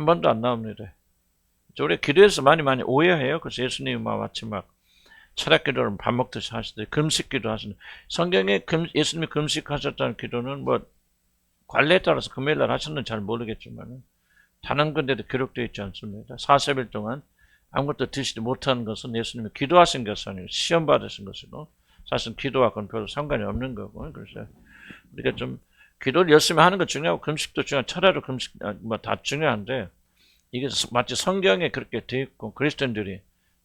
한 번도 안 나옵니다. 우리 기도에서 많이 오해해요. 그래서 예수님과 마치 막 철학 기도를 밥 먹듯이 하시듯이 금식 기도 하시는, 성경에 예수님이 금식하셨다는 기도는 뭐 관례에 따라서 금요일날 하셨는지 잘 모르겠지만 단 한 군데도 기록되어 있지 않습니다. 40일 동안 아무것도 드시지 못하는 것은 예수님이 기도하신 것이 아니고 시험 받으신 것이고, 사실 기도하고는 별로 상관이 없는 거고, 그래서 우리가 좀 기도를 열심히 하는 건 중요하고 금식도 중요하고 철야로 금식 뭐 다 중요한데, 이게 마치 성경에 그렇게 되어 있고 그리스도인들이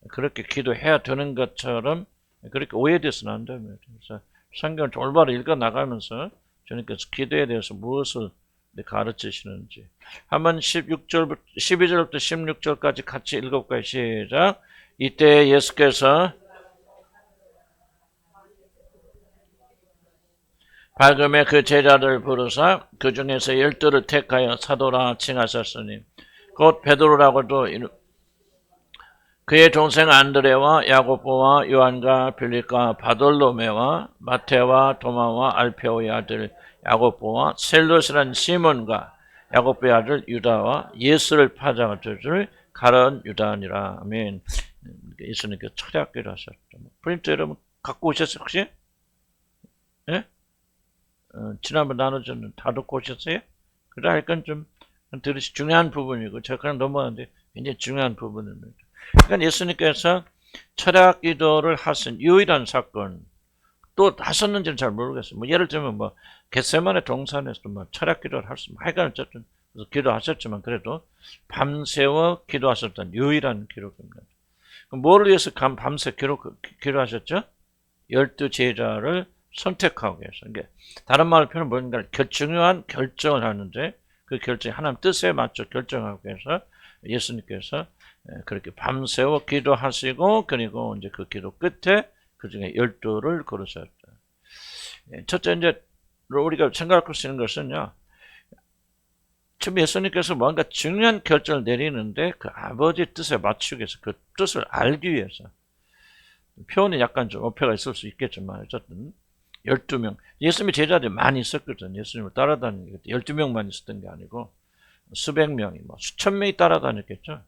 그렇게 기도해야 되는 것처럼 그렇게 오해돼서는 안 됩니다. 그래서 성경을 올바로 읽어 나가면서 주님께서 기도에 대해서 무엇을 가르치시는지 한번 12절부터 16절까지 같이 읽어볼까요? 시작. 이때 예수께서 밝음에 그 제자들을 부르사 그 중에서 12를 택하여 사도라 칭하셨으니 곧 베드로라고도 그의 동생 안드레와 야고보와 요한과 빌립과 바돌로메와 마테와 도마와 알페오의 아들 야고보와 셀롯이라는 시몬과 야고보의 아들 유다와 예수를 파장할 줄 가론 유다니라. 아멘. 예수님께서 철학기를 하셨죠. 프린트 여러분 갖고 오셨어요 혹시? 예? 지난번 나눠줬는데 다 듣고 오셨어요? 그래 할 건 좀 들으시 중요한 부분이고 제가 그냥 넘어가는데 굉장히 중요한 부분입니다. 그러니까 예수님께서 철학 기도를 하신 유일한 사건, 또 하셨는지는 잘 모르겠어요. 뭐 예를 들면 뭐 겟세마네 동산에서도 뭐 철학 기도를 할 수, 하여간 어쨌든 기도하셨지만 그래도 밤새워 기도하셨던 유일한 기록입니다. 그럼 뭐를 위해서 밤새 기도하셨죠? 12 제자를 선택하기 위해서. 그러니까 다른 말로 표현은 뭔가 중요한 결정을 하는데 그 결정이 하나님 뜻에 맞춰 결정하기 위해서 예수님께서 그렇게 밤새워 기도하시고, 그리고 이제 그 기도 끝에 그 중에 12를 고르셨다. 첫째, 이제 우리가 생각할 수 있는 것은요, 지금 예수님께서 뭔가 중요한 결정을 내리는데 그 아버지의 뜻에 맞추기 위해서, 그 뜻을 알기 위해서, 표현이 약간 좀 어폐가 있을 수 있겠지만 어쨌든 12명, 예수님의 제자들이 많이 있었거든. 예수님을 따라다니는 12명만 있었던 게 아니고 수백 명이, 뭐 수천 명이 따라다녔겠죠.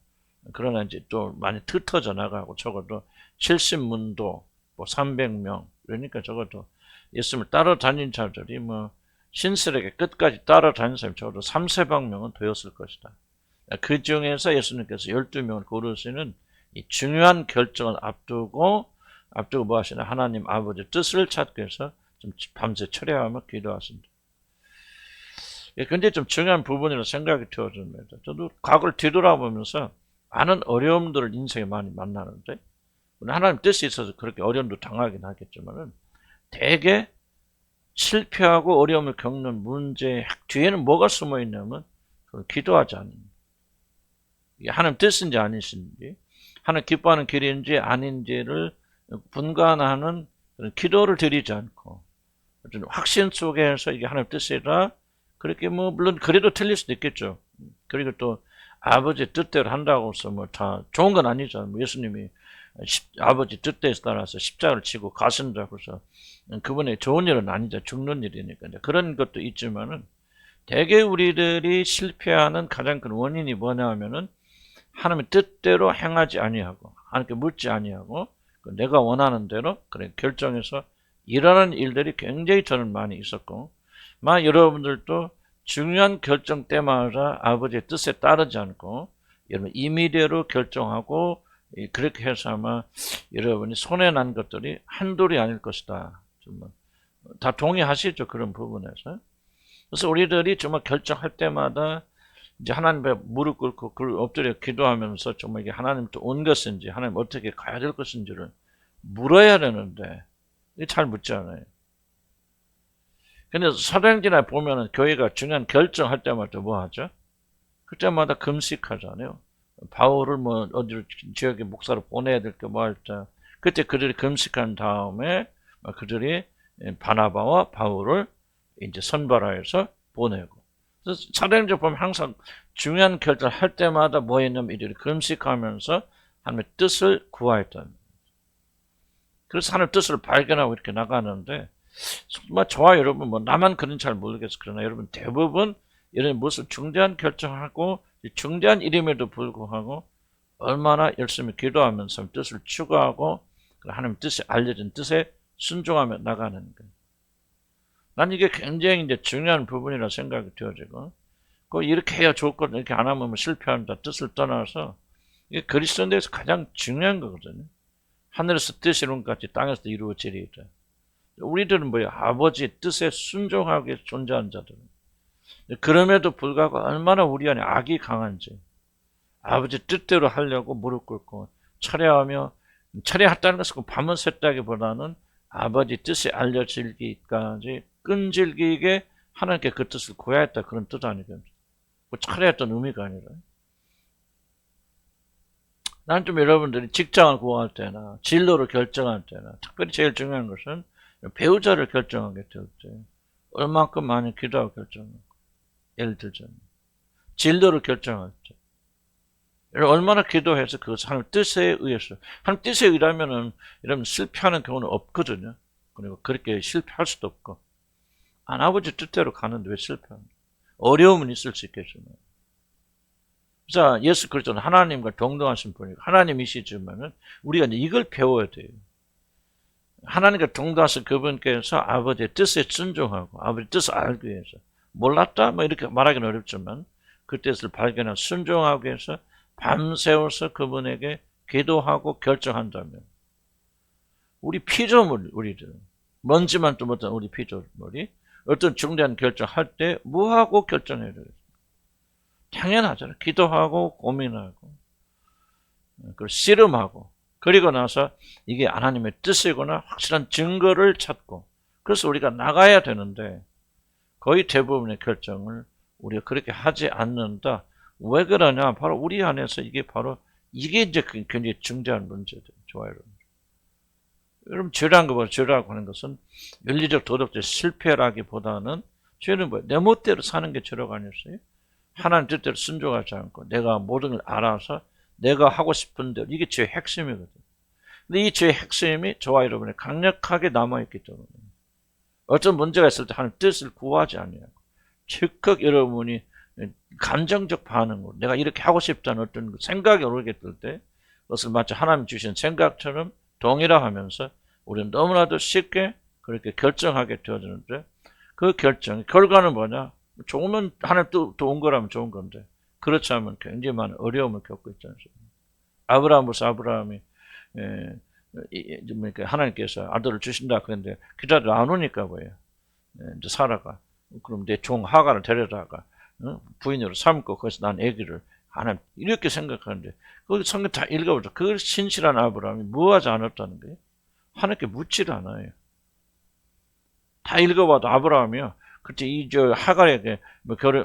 그러나 이제 또 많이 흩어져 나가고, 적어도 70문도, 뭐 300명, 그러니까 적어도 예수님을 따라다닌 자들이 뭐 신실하게 끝까지 따라다닌 사람이 적어도 3,400명은 되었을 것이다. 그 중에서 예수님께서 12명을 고르시는 이 중요한 결정을 앞두고 뭐 하시나? 하나님 아버지 뜻을 찾기 위해서 좀 밤새 철야하며 기도하신다. 굉장히 좀 중요한 부분이라고 생각이 되어집니다. 저도 과거를 뒤돌아보면서 많은 어려움들을 인생에 많이 만나는데, 하나님 뜻이 있어서 그렇게 어려움도 당하긴 하겠지만은, 대개 실패하고 어려움을 겪는 문제 뒤에는 뭐가 숨어 있냐면, 그걸 기도하지 않는, 이게 하나님 뜻인지 아니신지, 하나님 기뻐하는 길인지 아닌지를 분간하는 그런 기도를 드리지 않고, 어떤 확신 속에서 이게 하나님 뜻이라, 그렇게 뭐 물론 그래도 틀릴 수도 있겠죠. 그리고 또 아버지 뜻대로 한다고 해서 뭐 다 좋은 건 아니죠. 뭐 예수님이 아버지 뜻대에 따라서 십자가를 치고 가신다고 해서 그분의 좋은 일은 아니죠. 죽는 일이니까. 그런 것도 있지만은, 대개 우리들이 실패하는 가장 큰 원인이 뭐냐 하면은 하나님의 뜻대로 행하지 아니하고, 하나님께 묻지 아니하고, 내가 원하는 대로 그래 결정해서 일어나는 일들이 굉장히 저는 많이 있었고, 여러분들도 중요한 결정 때마다 아버지의 뜻에 따르지 않고 여러분 임의대로 결정하고, 그렇게 해서 아마 여러분이 손해난 것들이 한둘이 아닐 것이다. 정말 다 동의하시죠, 그런 부분에서. 그래서 우리들이 정말 결정할 때마다 이제 하나님께 무릎 꿇고 엎드려 기도하면서 정말 이게 하나님부터 온 것인지, 하나님 어떻게 가야 될 것인지를 물어야 되는데 잘 묻지 않아요. 근데 사도행전에 보면은 교회가 중요한 결정할 때마다 뭐 하죠? 그때마다 금식하잖아요. 바울을 뭐 어디로 지역에 목사로 보내야 될까 뭐 할 때, 그때 그들이 금식한 다음에 그들이 바나바와 바울을 이제 선발하여서 보내고. 그래서 사도행전 보면 항상 중요한 결정을 할 때마다 뭐 했냐면 이들이 금식하면서 하나님의 뜻을 구하였던. 그래서 하나님의 뜻을 발견하고 이렇게 나가는데, 저와 여러분, 뭐 나만 그런 잘 모르겠어. 그러나 여러분 대부분 이런 무슨 중대한 결정하고 중대한 일임에도 불구하고 얼마나 열심히 기도하면서 뜻을 추구하고 하나님 뜻이 알려진 뜻에 순종하며 나가는 거예요. 난 이게 굉장히 이제 중요한 부분이라 생각이 되어지고, 이렇게 해야 좋을 것, 이렇게 안 하면 실패한다. 뜻을 떠나서 이게 그리스도인에서 가장 중요한 거거든요. 하늘에서 뜻이 이룬 것 같이 땅에서 이루어지리이다. 우리들은 뭐예요? 아버지의 뜻에 순종하게 존재한 자들. 그럼에도 불구하고 얼마나 우리 안에 악이 강한지, 아버지 뜻대로 하려고 무릎 꿇고 철회했다는 것은 밤을 샜다기보다는 아버지 뜻이 알려지기까지 끈질기게 하나님께 그 뜻을 구해야 했다, 그런 뜻 아니겠어요? 철회했던 의미가 아니라. 난 좀 여러분들이 직장을 구할 때나 진로를 결정할 때나 특별히 제일 중요한 것은 배우자를 결정하게 될 때 얼만큼 많이 기도하고 결정하고, 예를 들자면 진로를 결정할 때 얼마나 기도해서 그것을 하나님 뜻에 의해서, 하나님 뜻에 의하면은 이러면 실패하는 경우는 없거든요. 그리고 그렇게 실패할 수도 없고, 아버지 뜻대로 가는데 왜 실패합니까? 어려움은 있을 수 있겠지만. 그래서 예수 그리스도는 하나님과 동등하신 분이고 하나님이시지만은 우리가 이제 이걸 배워야 돼요. 하나님과 동등하신 그분께서 아버지의 뜻에 순종하고 아버지 뜻을 알기 위해서, 몰랐다 뭐 이렇게 말하기는 어렵지만 그 뜻을 발견하고 순종하기 위해서 밤새워서 그분에게 기도하고 결정한다면, 우리 피조물, 우리들 먼지만 또 못한 우리 피조물이 어떤 중대한 결정할 때 뭐하고 결정해야 되겠어요? 당연하잖아요. 기도하고 고민하고 그리고 씨름하고, 그리고 나서 이게 하나님의 뜻이거나 확실한 증거를 찾고, 그래서 우리가 나가야 되는데 거의 대부분의 결정을 우리가 그렇게 하지 않는다. 왜 그러냐? 바로 우리 안에서 이게 이제 굉장히 중대한 문제죠. 좋아요. 여러분, 죄라고 하는 것은 윤리적 도덕적 실패라기보다는, 죄는 뭐예요? 내 멋대로 사는 게 죄라고 아니었어요? 하나님 뜻대로 순종하지 않고 내가 모든 걸 알아서 내가 하고 싶은 대로, 이게 죄의 핵심이거든요. 근데 이 죄의 핵심이 저와 여러분이 강력하게 남아있기 때문에 어떤 문제가 있을 때 하나님 뜻을 구하지 않냐고, 즉각 여러분이 감정적 반응으로 내가 이렇게 하고 싶다는 어떤 생각이 오르게 될 때 그것을 마치 하나님 주신 생각처럼 동일화하면서 우리는 너무나도 쉽게 그렇게 결정하게 되어지는데, 그 결정 결과는 뭐냐? 좋으면 하나님 도운 거라면 좋은 건데, 그렇지 않으면 굉장히 많은 어려움을 겪고 있지 않습니까? 아브라함이 하나님께서 아들을 주신다 그랬는데 기다려 안 오니까 뭐예요? 이제 사라가 그럼 내 종 하가를 데려다가 부인으로 삼고 거기서 난 아기를 하나님, 이렇게 생각하는데 그 성경 다 읽어보죠. 그 신실한 아브라함이 뭐하지 않았다는 거예요? 하나님께 묻지를 않아요. 다 읽어봐도 아브라함이요, 그때 하갈에게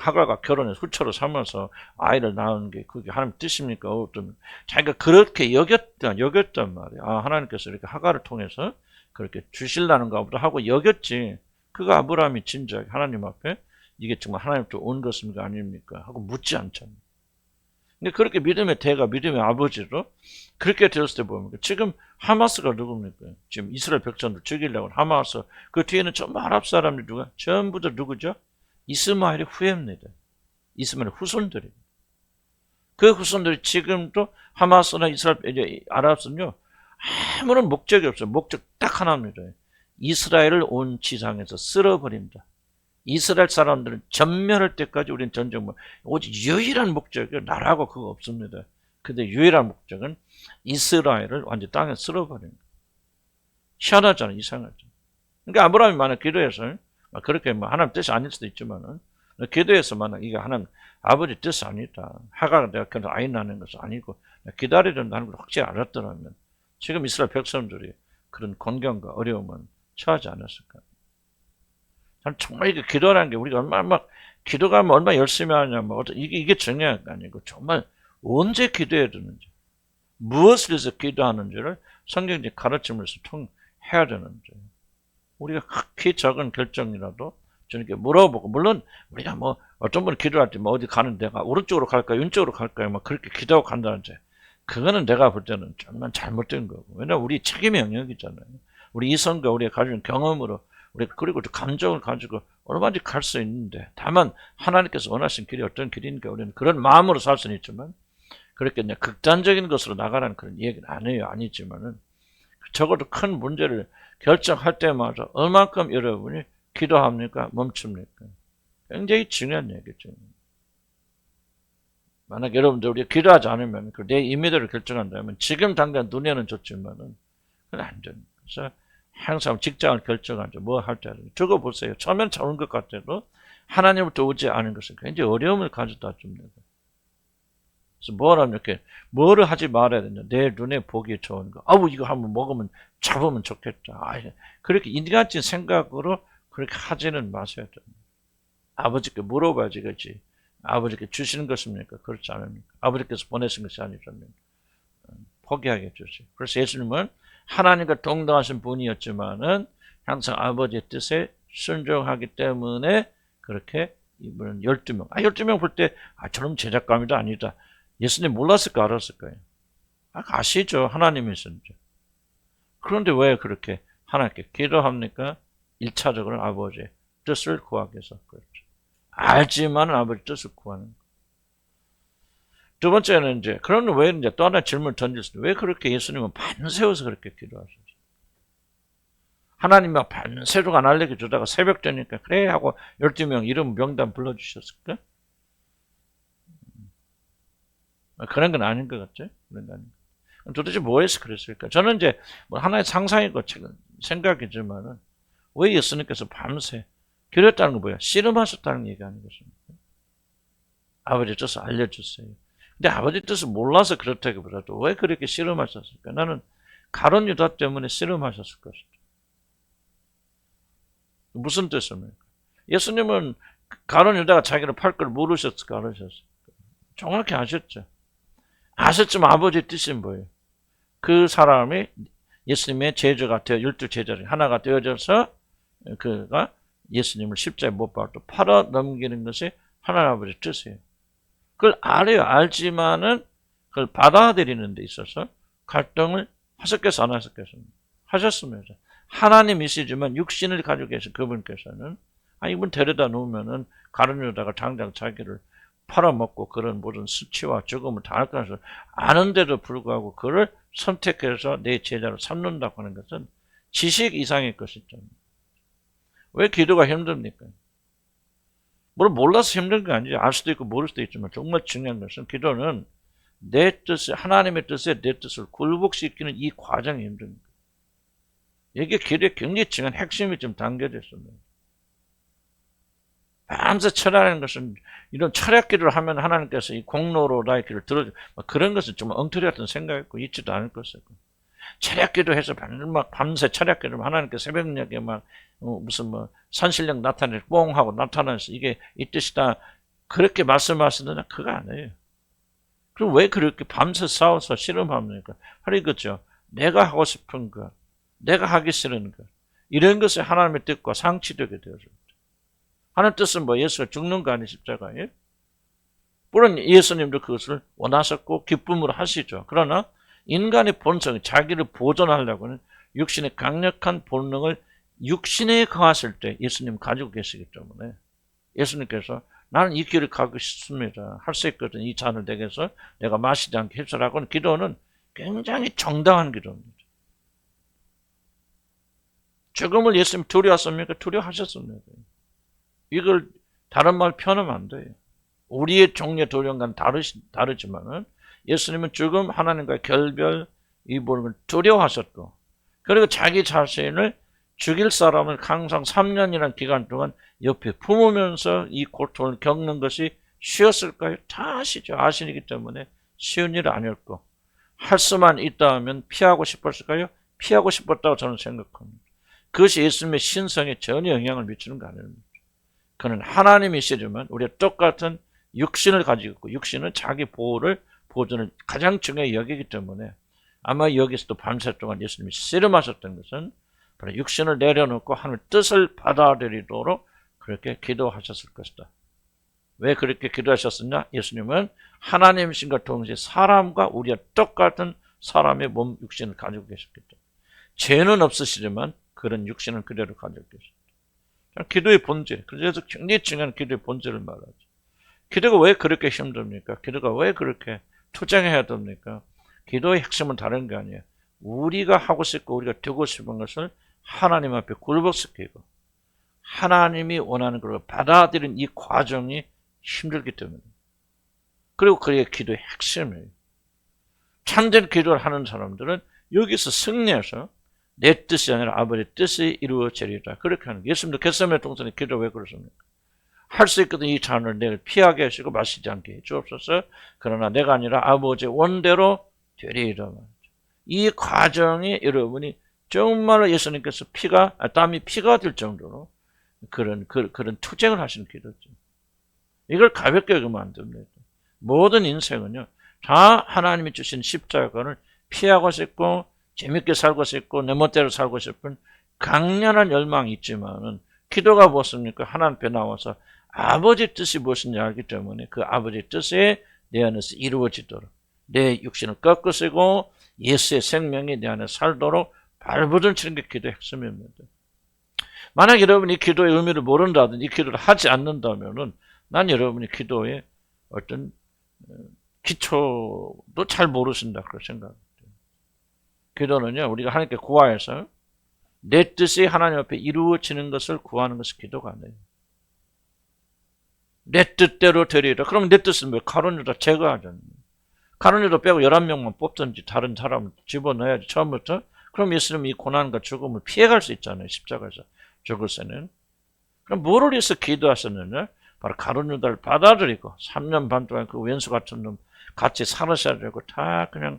하갈과 결혼해서 후처로 삼아서 아이를 낳은 게 그게 하나님 뜻입니까? 어떤 자기가 그렇게 여겼단 말이에요. 하나님께서 이렇게 하갈을 통해서 그렇게 주실라는가 보다 하고 여겼지. 그가 아브라함이 진작 하나님 앞에 이게 정말 하나님부터 온 것입니까 아닙니까 하고 묻지 않잖아요. 근데 그렇게 믿음의 대가, 믿음의 아버지로 그렇게 되었을 때 보면, 지금 하마스가 누굽니까? 지금 이스라엘 백성들 죽이려고 하마스, 그 뒤에는 전부 아랍 사람들 전부 다 누구죠? 이스마엘의 후예입니다. 이스마엘의 후손들입니다. 그 후손들이 지금도 하마스나 이스라엘, 아랍은요, 아무런 목적이 없어요. 목적 딱 하나입니다. 이스라엘을 온 지상에서 쓸어버린다. 이스라엘 사람들은 전멸할 때까지 우리는 전쟁, 오직 유일한 목적이 나라고 그거 없습니다. 근데 유일한 목적은 이스라엘을 완전히 땅에 쓸어버리는 거예요. 희한하잖아요. 이상하죠. 그러니까 아브라함이 만약 기도해서 그렇게 하나님 뜻이 아닐 수도 있지만은, 기도해서 만약 이게 하나님 아버지 뜻이 아니다, 하가가 내가 그런 아이 낳는 것은 아니고 기다려야 된다는 걸 확실히 알았더라면 지금 이스라엘 백성들이 그런 곤경과 어려움은 처하지 않았을까. 정말 이게 기도라는 게 우리가 얼마나 기도가 얼마나 열심히 하냐, 이게 중요한 게 아니고 정말 언제 기도해야 되는지, 무엇을 위해서 기도하는지를 성경의 가르침에서 해야 되는지, 우리가 극히 작은 결정이라도 주님께 물어보고, 물론 우리가 어떤 분은 기도할 때 어디 가는 데가 오른쪽으로 갈까요, 왼쪽으로 갈까요, 그렇게 기도하고 간다는데, 그거는 내가 볼 때는 정말 잘못된 거고, 왜냐면 우리 책임의 영역이잖아요. 우리 이성과 우리가 가진 경험으로, 우리 그리고 감정을 가지고 얼마든지 갈 수 있는데, 다만 하나님께서 원하신 길이 어떤 길이니까 우리는 그런 마음으로 살 수는 있지만, 그렇게 그냥 극단적인 것으로 나가라는 그런 얘기는 아니지만은, 적어도 큰 문제를 결정할 때마다 얼만큼 여러분이 기도합니까? 멈춥니까? 굉장히 중요한 얘기죠. 만약 여러분들 우리가 기도하지 않으면 내 임의대로 결정한다면 지금 당장 눈에는 좋지만은 그건 안 됩니다. 그래서 항상 직장을 결정하죠. 뭐 할 때 적어보세요. 처음엔 좋은 것 같아도 하나님부터 오지 않은 것은 굉장히 어려움을 가져다 줍니다. 그래서 뭐를 하지 말아야 되냐. 내 눈에 보기 좋은 거. 아우, 이거 한번 먹으면 잡으면 좋겠다. 그렇게 인간적인 생각으로 그렇게 하지는 마셔야 됩니다. 아버지께 물어봐야지, 그렇지. 아버지께 주시는 것입니까? 그렇지 않습니까? 아버지께서 보내신 것이 아니라면 포기하게 해주세요. 그래서 예수님은 하나님과 동등하신 분이었지만은 항상 아버지의 뜻에 순종하기 때문에 그렇게 이분은 12명. 12명 볼 때, 저럼 제작감이도 아니다. 예수님 몰랐을까, 알았을까요? 아시죠? 하나님이신지. 그런데 왜 그렇게 하나님께 기도합니까? 1차적으로 아버지의 뜻을 구하기 위해서 그렇죠. 알지만 아버지 뜻을 구하는 거. 두 번째는 그러면 왜 또 하나 질문을 던질 수 있어요. 왜 그렇게 예수님은 밤새워서 그렇게 기도하셨어요? 하나님이 밤새도록 안 알려게 주다가 새벽 되니까 그래 하고 12명 이름 명단 불러주셨을까? 그런 건 아닌 것 같죠? 그런 건 아닌 것. 도대체 뭐해서 그랬을까? 저는 뭐 하나의 상상이고 생각이지만은 왜 예수님께서 밤새 기도했다는 건 뭐야? 씨름하셨다는 얘기 아니겠습니까? 아버지 뜻을 알려주세요. 근데 아버지 뜻을 몰라서 그렇다기보다도 왜 그렇게 씨름하셨을까? 나는 가룟 유다 때문에 씨름하셨을 것이다. 무슨 뜻입니까? 예수님은 가룟 유다가 자기를 팔 걸 모르셨을까? 알으셨을까? 정확히 아셨죠. 아셨지만 아버지의 뜻은 뭐예요? 그 사람이 예수님의 제자가 되어 12제자 중에 하나가 되어져서 그가 예수님을 십자가에 못 박아 팔아 넘기는 것이 하나님 아버지의 뜻이에요. 그걸 알아요. 알지만은 그걸 받아들이는 데 있어서 갈등을 하셨겠어, 안 하셨겠습니까? 하셨습니다. 하나님이시지만 육신을 가지고 계신 그분께서는 이분 데려다 놓으면은 가룟 유다가 당장 자기를 팔아먹고 그런 모든 수치와 죽음을 당할 것을 아는데도 불구하고 그를 선택해서 내 제자로 삼는다고 하는 것은 지식 이상의 것이죠. 왜 기도가 힘듭니까? 물론 몰라서 힘든 게 아니지. 알 수도 있고 모를 수도 있지만 정말 중요한 것은 기도는 내 뜻에, 하나님의 뜻에 내 뜻을 굴복시키는 이 과정이 힘듭니다. 이게 기도의 굉장히 중요한 핵심이 좀 담겨져 있습니다. 밤새 철학하는 것은 이런 철학 기도를 하면 하나님께서 이 공로로 나의 기도를 들어줘. 그런 것은 좀 엉터리 같은 생각이고 있지도 않을 것이고. 철학 기도해서 밤새 철학 기도하면 하나님께서 새벽녘에 무슨 산신령 나타내 뽕 하고 나타나서 이게 이 뜻이다. 그렇게 말씀하시느냐? 그거 아니에요. 그럼 왜 그렇게 밤새 싸워서 씨름합니까? 하루 이거죠. 내가 하고 싶은 것, 내가 하기 싫은 것, 이런 것이 하나님의 뜻과 상치되게 되어집니다. 하나님 뜻은 예수가 죽는 거 아니 십자가에? 물론 예수님도 그것을 원하셨고 기쁨으로 하시죠. 그러나 인간의 본성, 자기를 보존하려고는 육신의 강력한 본능을 육신에 거하실 때 예수님 가지고 계시기 때문에 예수님께서 나는 이 길을 가고 싶습니다. 할 수 있거든. 이 잔을 내게서 내가 마시지 않게 해서라고는 기도는 굉장히 정당한 기도입니다. 죽음을 예수님 두려웠습니까? 두려워하셨습니다. 이걸 다른 말 표현하면 안 돼요. 우리의 종류의 두려움과는 다르지만은 예수님은 죽음, 하나님과의 결별, 이 모든 걸 두려워하셨고, 그리고 자기 자신을 죽일 사람을 항상 3년이라는 기간 동안 옆에 품으면서 이 고통을 겪는 것이 쉬웠을까요? 다 아시죠. 아시기 때문에 쉬운 일은 아니었고, 할 수만 있다 하면 피하고 싶었을까요? 피하고 싶었다고 저는 생각합니다. 그것이 예수님의 신성에 전혀 영향을 미치는 거 아닙니다. 그는 하나님이시지만 우리가 똑같은 육신을 가지고 있고 육신은 자기 보존을 가장 중요히 여기기 때문에 아마 여기서도 밤새 동안 예수님이 씨름하셨던 것은 바로 육신을 내려놓고 하나님의 뜻을 받아들이도록 그렇게 기도하셨을 것이다. 왜 그렇게 기도하셨느냐? 예수님은 하나님이신과 동시에 사람과 우리와 똑같은 사람의 몸 육신을 가지고 계셨기 때문에 죄는 없으시지만 그런 육신을 그대로 가지고 계십니다. 기도의 본질. 그래서 굉장히 중요한 기도의 본질을 말하죠. 기도가 왜 그렇게 힘듭니까? 기도가 왜 그렇게 투쟁해야 됩니까? 기도의 핵심은 다른 게 아니에요. 우리가 하고 싶고 우리가 되고 싶은 것을 하나님 앞에 굴복시키고 하나님이 원하는 걸 받아들이는 이 과정이 힘들기 때문에. 그리고 그게 기도의 핵심이에요. 참된 기도를 하는 사람들은 여기서 승리해서 내 뜻이 아니라 아버지의 뜻이 이루어지리라. 그렇게 하는 거예요. 예수님도 겟세마네 동산에 기도 왜 그러십니까? 할 수 있거든 이 잔을 내가 피하게 하시고 마시지 않게 해주옵소서. 그러나 내가 아니라 아버지의 원대로 되리라. 이 과정이 여러분이 정말로 예수님께서 땀이 피가 될 정도로 그런 투쟁을 하시는 기도죠. 이걸 가볍게 여기면 안 됩니다. 모든 인생은요, 다 하나님이 주신 십자가를 피하고 싶고 재밌게 살고 싶고 내 멋대로 살고 싶은 강렬한 열망이 있지만은 기도가 무엇입니까? 하나님 앞에 나와서 아버지 뜻이 무엇인지 알기 때문에 그 아버지 뜻이 내 안에서 이루어지도록 내 육신을 꺾으시고 예수의 생명이 내 안에 살도록 발버둥치는 게 기도의 핵심입니다. 만약 여러분이 기도의 의미를 모른다든지 이 기도를 하지 않는다면은 난 여러분이 기도의 어떤 기초도 잘 모르신다 그렇게 생각합니다. 기도는요, 우리가 하나님께 구하여서 내 뜻이 하나님 앞에 이루어지는 것을 구하는 것이 기도가 아니에요. 내 뜻대로 되리라. 그럼 내 뜻은 왜? 가룟 유다 제거하잖아요. 가룟 유다 빼고 11명만 뽑든지 다른 사람을 집어넣어야지 처음부터. 그럼 예수님이 이 고난과 죽음을 피해갈 수 있잖아요. 십자가에서 죽을 때는. 그럼 뭐를 위해서 기도하셨느냐? 바로 가룟 유다를 받아들이고 3년 반 동안 그 왼수 같은 놈 같이 살으셔야 되고 다 그냥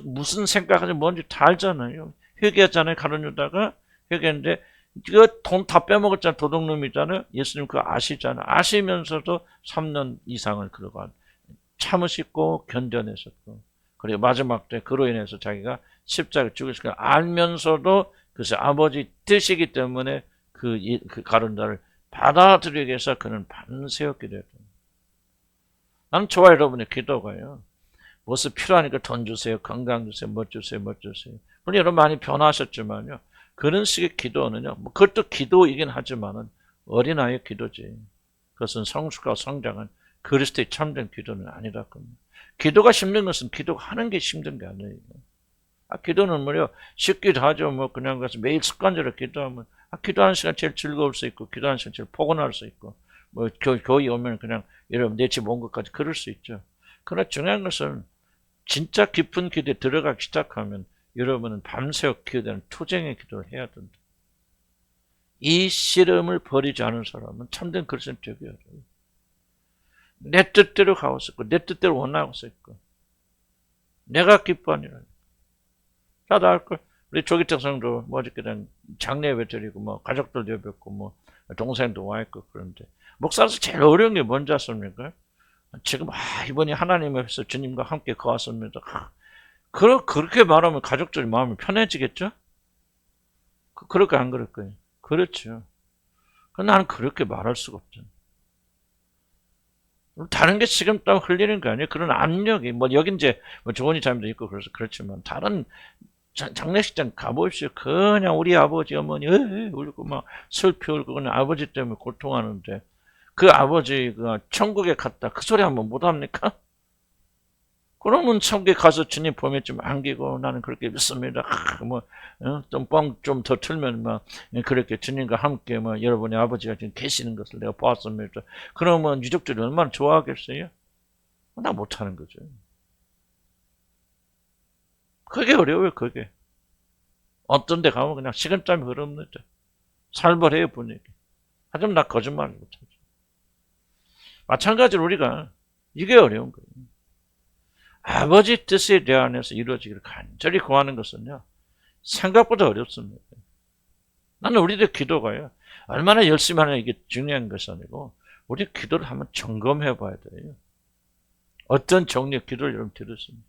무슨 생각하지 뭔지 다 알잖아요. 회개했잖아요. 가룟 유다가 회개했는데 이거 돈 다 빼먹었잖아요. 도둑놈이잖아요. 예수님 그거 아시잖아요. 아시면서도 3년 이상을 그러고 참으시고 견뎌내셨고 그리고 마지막 때 그로 인해서 자기가 십자가에 죽으실 걸 알면서도 그래서 아버지 뜻이기 때문에 그 가룟 유다를 받아들이기 위해서 그는 밤새워 기도했다. 나는 저와 여러분의 기도가요. 무엇이 필요하니까 돈 주세요, 건강 주세요, 뭐 주세요. 물론 여러분 많이 변화하셨지만요. 그런 식의 기도는요. 그것도 기도이긴 하지만은 어린아이의 기도지. 그것은 성숙하고 성장한 그리스도의 참된 기도는 아니라 겁니다. 기도가 힘든 것은 기도가 하는 게 힘든 게 아니에요. 기도는 뭐요? 쉽기도 하죠. 그냥 가서 매일 습관적으로 기도하면 기도하는 시간 제일 즐거울 수 있고 기도하는 시간 제일 포근할 수 있고 교회 오면 그냥 여러분 내 집 온 것까지 그럴 수 있죠. 그러나 중요한 것은 진짜 깊은 기도에 들어가기 시작하면 여러분은 밤새워 기도하는 투쟁의 기도를 해야 된다. 이 씨름을 버리지 않은 사람은 참된 그리스도인 되기 어려워요. 내 뜻대로 가고 있고 내 뜻대로 원하고 있고 내가 기뻐하니라. 나도 알걸. 우리 조기택 성도 어저께는 장례 예배 드리고 가족들도 예배했고 동생도 와 있고 그런데 목사로서 제일 어려운 게 뭔지 아십니까? 지금 이번에 하나님 앞에서 주님과 함께 거하십니다. 그렇게 말하면 가족들이 마음이 편해지겠죠? 그럴까 안 그럴까요? 그렇죠. 나는 그렇게 말할 수가 없잖아요. 다른 게 지금 또 흘리는 거 아니에요? 그런 압력이 여기 이제 조언이 잘못돼 있고 그래서 그렇지만 다른 장례식장 가보십시오. 그냥 우리 아버지 어머니 울고 슬피 울고 그냥 아버지 때문에 고통하는데 그 아버지가 천국에 갔다 그 소리 한번 못합니까? 그러면 천국에 가서 주님 보면 좀 안기고 나는 그렇게 믿습니다. 좀 뻥 좀 더 틀면 그렇게 주님과 함께 여러분의 아버지가 지금 계시는 것을 내가 보았습니다. 그러면 유족들이 얼마나 좋아하겠어요? 나 못하는 거죠. 그게 어려워요. 그게 어떤 데 가면 그냥 시간짬이 흐릅니다. 살벌해요 분위기. 하지만 나 거짓말을 못하죠. 마찬가지로 우리가 이게 어려운 거예요. 아버지 뜻이 내 안에서 이루어지기를 간절히 구하는 것은요. 생각보다 어렵습니다. 나는 우리들 기도가요. 얼마나 열심히 하는 이게 중요한 것이 아니고 우리 기도를 한번 점검해 봐야 돼요. 어떤 종류의 기도를 여러분 들으십니까?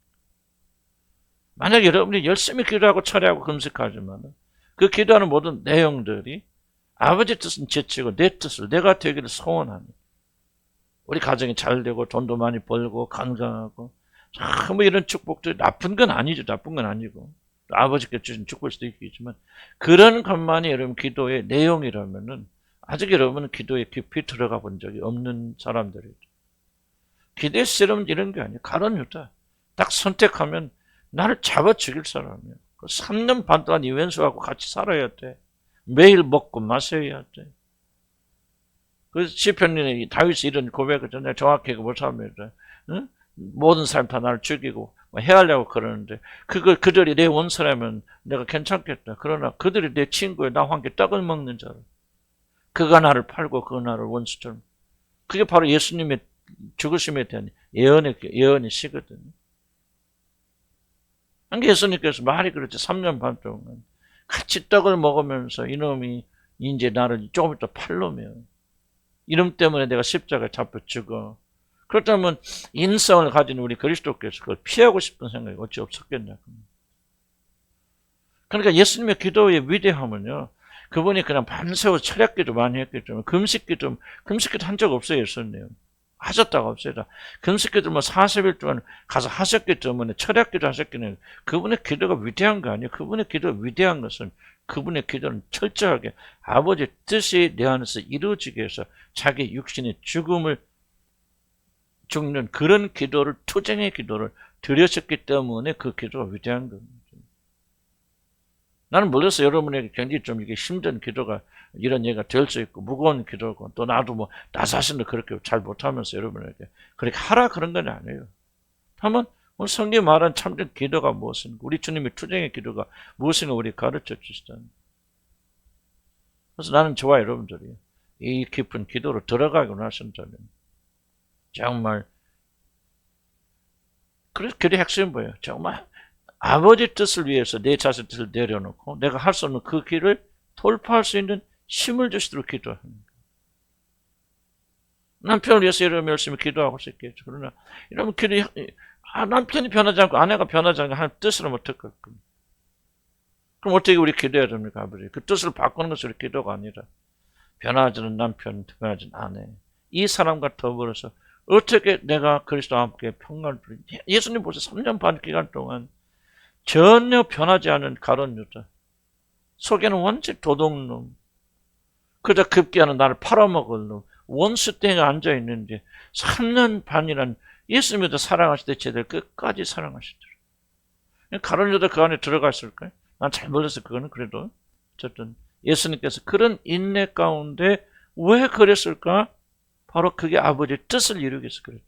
만약 여러분이 열심히 기도하고 철회하고 금식하지만 그 기도하는 모든 내용들이 아버지 뜻은 제치고 내 뜻을 내가 되기를 소원하는 우리 가정이 잘 되고 돈도 많이 벌고 건강하고 이런 축복들이 나쁜 건 아니죠. 나쁜 건 아니고 아버지께 주신 축복일 수도 있겠지만 그런 것만이 여러분 기도의 내용이라면은 아직 여러분은 기도에 깊이 들어가 본 적이 없는 사람들이죠. 기도의 씨름은 이런 게 아니에요. 가론 유다. 딱 선택하면 나를 잡아 죽일 사람이에요. 3년 반 동안 이 왼수하고 같이 살아야 돼. 매일 먹고 마셔야 돼. 그 시편에 다윗이 이런 고백을 전에 정확히 못합니다. 응? 모든 사람 다 나를 죽이고 해하려고 그러는데 그들이 내 원수라면 내가 괜찮겠다. 그러나 그들이 내 친구에 나와 함께 떡을 먹는 자로 그가 나를 팔고 그가 나를 원수처럼. 그게 바로 예수님의 죽으심에 대한 예언이시거든요. 예수님께서 말이 그렇죠. 3년 반 동안 같이 떡을 먹으면서 이놈이 이제 나를 조금 있다 팔로면 이름 때문에 내가 십자가에 잡혀 죽어. 그렇다면 인성을 가진 우리 그리스도께서 그걸 피하고 싶은 생각이 어찌 없었겠냐. 그러니까 예수님의 기도의 위대함은요. 그분이 그냥 밤새워 철학기도 많이 했기 때문에 금식기도 한 적 없어요. 예수님. 하셨다가 없어요. 금식기도 40일 동안 가서 하셨기 때문에 철학기도 하셨기 때문에 그분의 기도가 위대한 거 아니에요. 그분의 기도가 위대한 것은 그분의 기도는 철저하게 아버지의 뜻이 내 안에서 이루어지기 위해서 자기 육신의 죽는 그런 기도를 투쟁의 기도를 드렸었기 때문에 그 기도가 위대한 겁니다. 나는 몰라서 여러분에게 굉장히 좀 이게 힘든 기도가 이런 얘기가 될 수 있고 무거운 기도고 또 나도 나 자신도 그렇게 잘 못하면서 여러분에게 그렇게 하라 그런 건 아니에요. 다만 오늘 성경이 말한 참된 기도가 무엇인가 우리 주님의 투쟁의 기도가 무엇인가 우리 가르쳐 주시잖아요. 그래서 나는 저와 여러분들이 이 깊은 기도로 들어가고 나선다면 정말 그래서 기도의 핵심은 뭐예요? 정말 아버지 뜻을 위해서 내 자신의 뜻을 내려놓고 내가 할 수 없는 그 길을 돌파할 수 있는 힘을 주시도록 기도하는 거예요. 남편을 위해서 여러분 열심히 기도하고 싶겠죠. 그러나 이러면 남편이 변하지 않고 아내가 변하지 않고 하는 뜻을 어떡할 겁니까? 그럼 어떻게 우리 기도해야 됩니까? 아버지? 그 뜻을 바꾸는 것이 우리 기도가 아니라 변하지는 남편, 변하지는 아내 이 사람과 더불어서 어떻게 내가 그리스도와 함께 평강을 누리지? 예수님 보세요. 3년 반 기간 동안 전혀 변하지 않은 가론 유다. 속에는 원체 도둑놈. 그저 급기야는 나를 팔아먹을 놈. 원수 땡에 앉아있는데 3년 반이란 예수님도 사랑하실 때 제대로 끝까지 사랑하시더라. 가론 유다 그 안에 들어갔을까요? 난 잘 몰라서 그거는 그래도 어쨌든 예수님께서 그런 인내 가운데 왜 그랬을까? 바로 그게 아버지의 뜻을 이루기 위해서 그랬죠.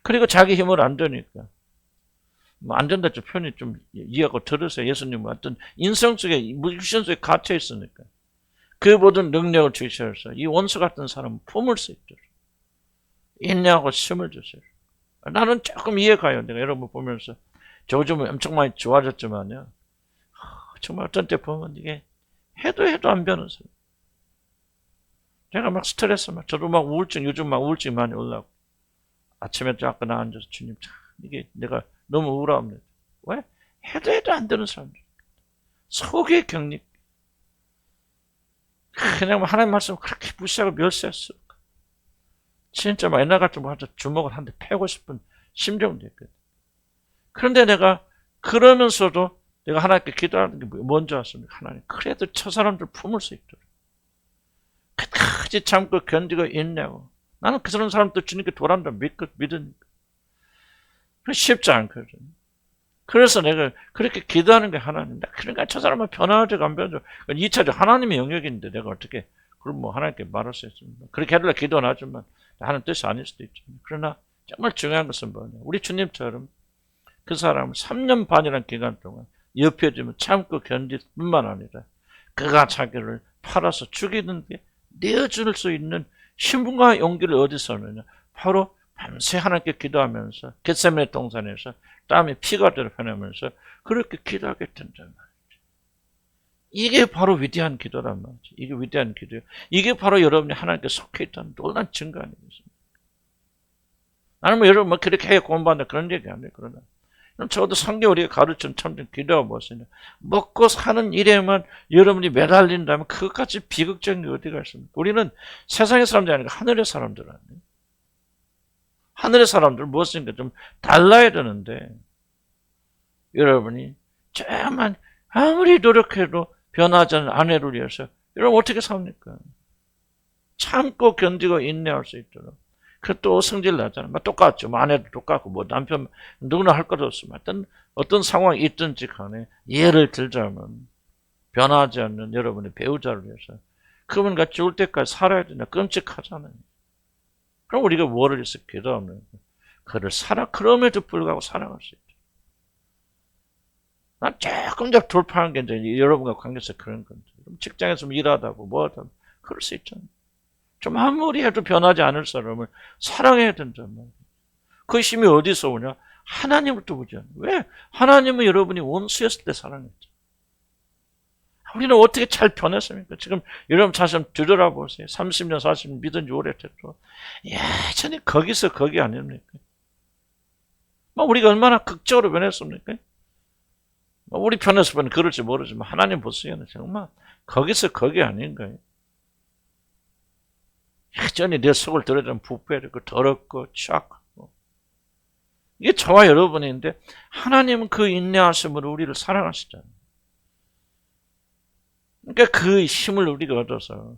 그리고 자기 힘을 안 되니까. 안 된다 좀 표현이 좀 이해하고 들으세요. 예수님은 어떤 인성 속에 육신 속에 갇혀 있으니까 그 모든 능력을 주셔서 이 원수 같은 사람은 품을 수 있도록 인내하고 힘을 주셔요. 나는 조금 이해가요. 내가 여러분 보면서 저 요즘은 엄청 많이 좋아졌지만요. 정말 어떤 때 보면 이게 해도 안 변하는 사람. 제가 막 스트레스 저도 막 우울증 요즘 막 우울증 많이 올라오고 아침에 잠깐 앉아서 주님 이게 내가 너무 우울합니다. 왜? 해도 안 되는 사람들. 속의 격리. 그냥 하나님 말씀 그렇게 무시하고 멸시했어. 진짜 막 옛날 같으면 주먹을 한 대 패고 싶은 심정도 있거든. 그런데 내가 그러면서도 내가 하나님께 기도하는 게 뭔지 아십니까? 하나님 그래도 저 사람들 품을 수 있도록. 끝까지 참고 견디고 인내하고. 나는 그런 사람도 주님께 돌아온다 믿으니까. 쉽지 않거든. 그래서 내가 그렇게 기도하는 게 하나님. 그러니까 저 사람은 변하지 안 변하죠. 2차적 하나님의 영역인데 내가 어떻게 그럼 하나님께 말할 수 있습니까? 그렇게 하려고 기도는 하지만 하는 뜻이 아닐 수도 있죠. 그러나 정말 중요한 것은 뭐냐. 우리 주님처럼 그 사람은 3년 반이라는 기간 동안 옆에 두면 참고 견딜 뿐만 아니라 그가 자기를 팔아서 죽이는 게 내어줄 수 있는 힘과 용기를 어디서 얻느냐. 바로 밤새 하나님께 기도하면서 겟세마네 동산에서 땀이 피가 되어 변하면서 그렇게 기도하게 된단 말이죠. 이게 바로 위대한 기도란 말이죠. 이게 위대한 기도예요. 이게 바로 여러분이 하나님께 속해 있다는 놀라운 증거 아니겠습니까? 나는 여러분 그렇게 해 공부한다 그런 얘기 아니에요. 그러나 저도 성경이 가르치는 참된 기도가 무엇이냐. 먹고 사는 일에만 여러분이 매달린다면 그것까지 비극적인 게 어디가 있습니까? 우리는 세상의 사람들이 아니라 하늘의 사람들 아니에요. 하늘의 사람들 무엇인가 좀 달라야 되는데 여러분이 정말 아무리 노력해도 변하지 않는 아내를 위해서 여러분 어떻게 삽니까? 참고 견디고 인내할 수 있도록. 그것도 성질 나잖아요. 똑같죠. 아내도 똑같고 남편 누구나 할 것 없으면 어떤 상황이 있든지 간에 예를 들자면 변하지 않는 여러분의 배우자를 위해서 그분과 죽을 때까지 살아야 된다. 끔찍하잖아요. 그럼 우리가 뭐를 해서 기도하면 그를 그럼에도 불구하고 살아갈 수 있다. 난 조금 더 돌파한 게 이제 여러분과 관계에서 그런 건데 직장에서 일하다고 뭐하다고 그럴 수 있잖아요. 좀 아무리 해도 변하지 않을 사람을 사랑해야 된단 말이에요. 그 힘이 어디서 오냐? 하나님부터 오잖아요. 왜? 하나님은 여러분이 원수였을 때 사랑했죠. 우리는 어떻게 잘 변했습니까? 지금 여러분 자신 뒤돌아보세요. 30년, 40년 믿은 지 오래됐고 예전에 거기서 거기 아닙니까? 우리가 얼마나 극적으로 변했습니까? 우리 편에서 보면 그럴지 모르지만 하나님 보시기에는 정말 거기서 거기 아닌가요? 예전에 내 속을 드러내는 부패되고 더럽고 취약하고 이게 저와 여러분인데 하나님은 그 인내하심으로 우리를 사랑하시잖아요. 그러니까 그 힘을 우리가 얻어서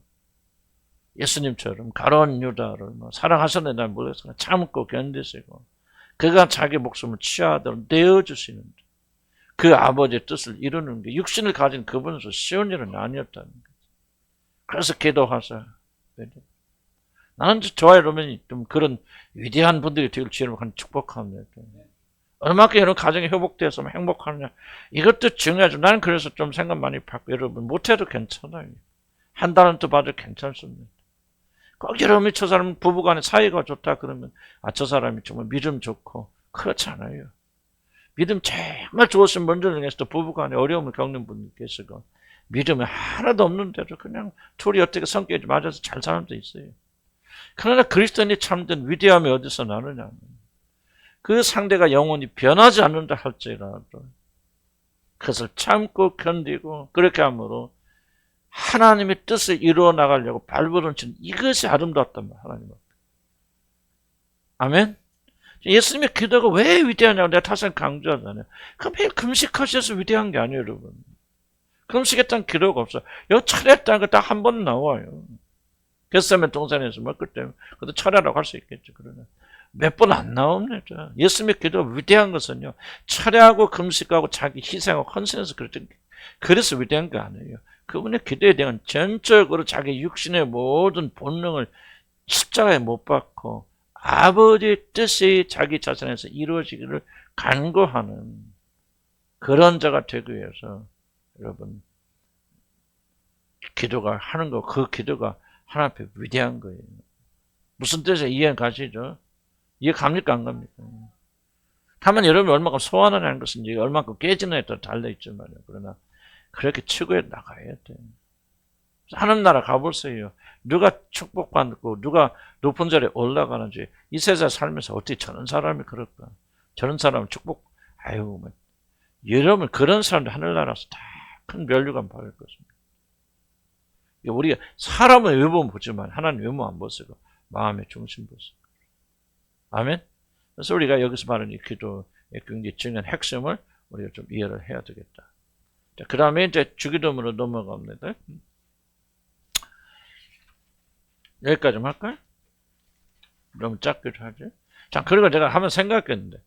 예수님처럼 가룟 유다를 사랑하셨는데 난 모르겠으나 참고 견디시고 그가 자기 목숨을 취하도록 내어주시는 그 아버지의 뜻을 이루는 게 육신을 가진 그분으로서 쉬운 일은 아니었다는 거죠. 그래서 기도하자. 나는 저와 여러분이 좀 그런 위대한 분들이 되길 주님을 축복합니다. 얼마큼 여러분 가정이 회복돼서 행복하느냐 이것도 중요하죠. 나는 그래서 좀 생각 많이 받고 여러분 못해도 괜찮아요. 한 달은 또 봐도 괜찮습니다. 꼭 여러분이 저 사람 부부간에 사이가 좋다 그러면 저 사람이 정말 믿음 좋고 그렇지 않아요. 믿음 정말 좋으신 분들 중에서도 부부간에 어려움을 겪는 분이 계시고 믿음이 하나도 없는데도 그냥 둘이 어떻게 성격이 맞아서 잘 사는 데 있어요. 그러나 그리스도인이 참된 위대함이 어디서 나느냐. 그 상대가 영원히 변하지 않는다 할지라도 그것을 참고 견디고 그렇게 함으로 하나님의 뜻을 이루어 나가려고 발버둥치는 이것이 아름답단 말이에요. 하나님 앞에. 아멘? 예수님의 기도가 왜 위대하냐고 내가 다시 강조하잖아요. 그럼 매일 금식하셔서 위대한 게 아니에요, 여러분. 금식했다는 기도가 없어요. 여기 철회했다는 거 딱 한 번 나와요. 겟세마네 동산에서 먹을 때문에 그것도 철회라고 할 수 있겠죠. 그러나 몇 번 안 나옵니다. 예수님의 기도가 위대한 것은요. 철회하고 금식하고 자기 희생하고 헌신해서 그래서 위대한 게 아니에요. 그분의 기도에 대한 전적으로 자기 육신의 모든 본능을 십자가에 못 박고 아버지의 뜻이 자기 자신에서 이루어지기를 간구하는 그런 자가 되기 위해서 여러분 기도가 하는 거, 그 기도가 하나님 앞에 위대한 거예요. 무슨 뜻이에요? 이해 가시죠? 이해 갑니까? 안 갑니까? 다만 여러분이 얼마큼 소원하는 것은 이제 얼마큼 깨지느냐에 따라 달려있죠 말이에요. 그러나 그렇게 추구해 나가야 돼요. 하늘 나라 가보세요. 누가 축복받고 누가 높은 자리에 올라가는지 이 세상 살면서 어떻게 저런 사람이 그럴까? 저런 사람은 축복 여러분 그런 사람들 하늘나라에서 다 큰 면류관 받을 것입니다. 우리가 사람은 외모는 보지만 하나님 외모 안 보시고 마음의 중심 보시고 아멘? 그래서 우리가 여기서 말하는 이 기도의 굉장히 중요한 핵심을 우리가 좀 이해를 해야 되겠다. 자, 그 다음에 이제 주기도문으로 넘어갑니다. 여기까지 좀 할까요? 너무 짧기도 하죠. 자, 그리고 제가 한번 생각했는데,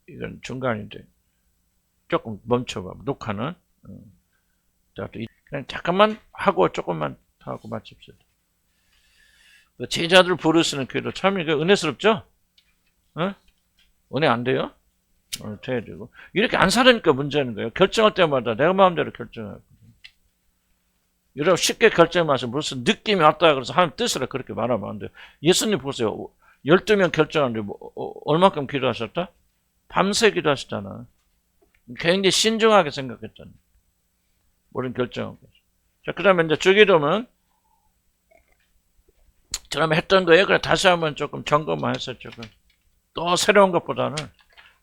이건 중간인데, 조금 멈춰봐. 녹화는. 자, 그냥 잠깐만 하고 조금만 하고 마칩시다. 제자들 부르시는 기도 참 이거 은혜스럽죠? 어? 은혜 안 돼요? 돼야 되고. 이렇게 안 살으니까 문제는 거예요. 결정할 때마다 내가 마음대로 결정하고. 여러분 쉽게 결정하셔서 무슨 느낌이 왔다 그래서 하나님 뜻으로 그렇게 말하면 안 돼요. 예수님 보세요. 12명 결정하는데 얼마큼 기도하셨다? 밤새 기도하셨잖아. 굉장히 신중하게 생각했잖아. 모든 결정하고. 자, 그 다음에 이제 주기도문. 처음에 했던 거예요. 그래 다시 한번 조금 점검만 해서 조금 또 새로운 것보다는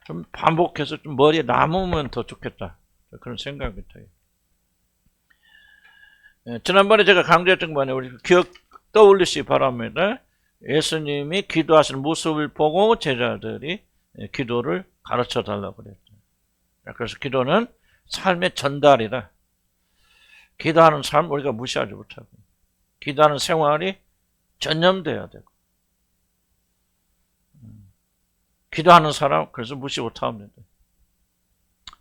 좀 반복해서 좀 머리에 남으면 더 좋겠다. 그런 생각이 들어요. 지난번에 제가 강조했던 거 우리 기억 떠올리시기 바랍니다. 예수님이 기도하시는 모습을 보고 제자들이 기도를 가르쳐 달라고 그랬죠. 그래서 기도는 삶의 전달이다. 기도하는 삶 우리가 무시하지 못하고, 기도하는 생활이 전념돼야 되고, 기도하는 사람 그래서 무시 못합니다.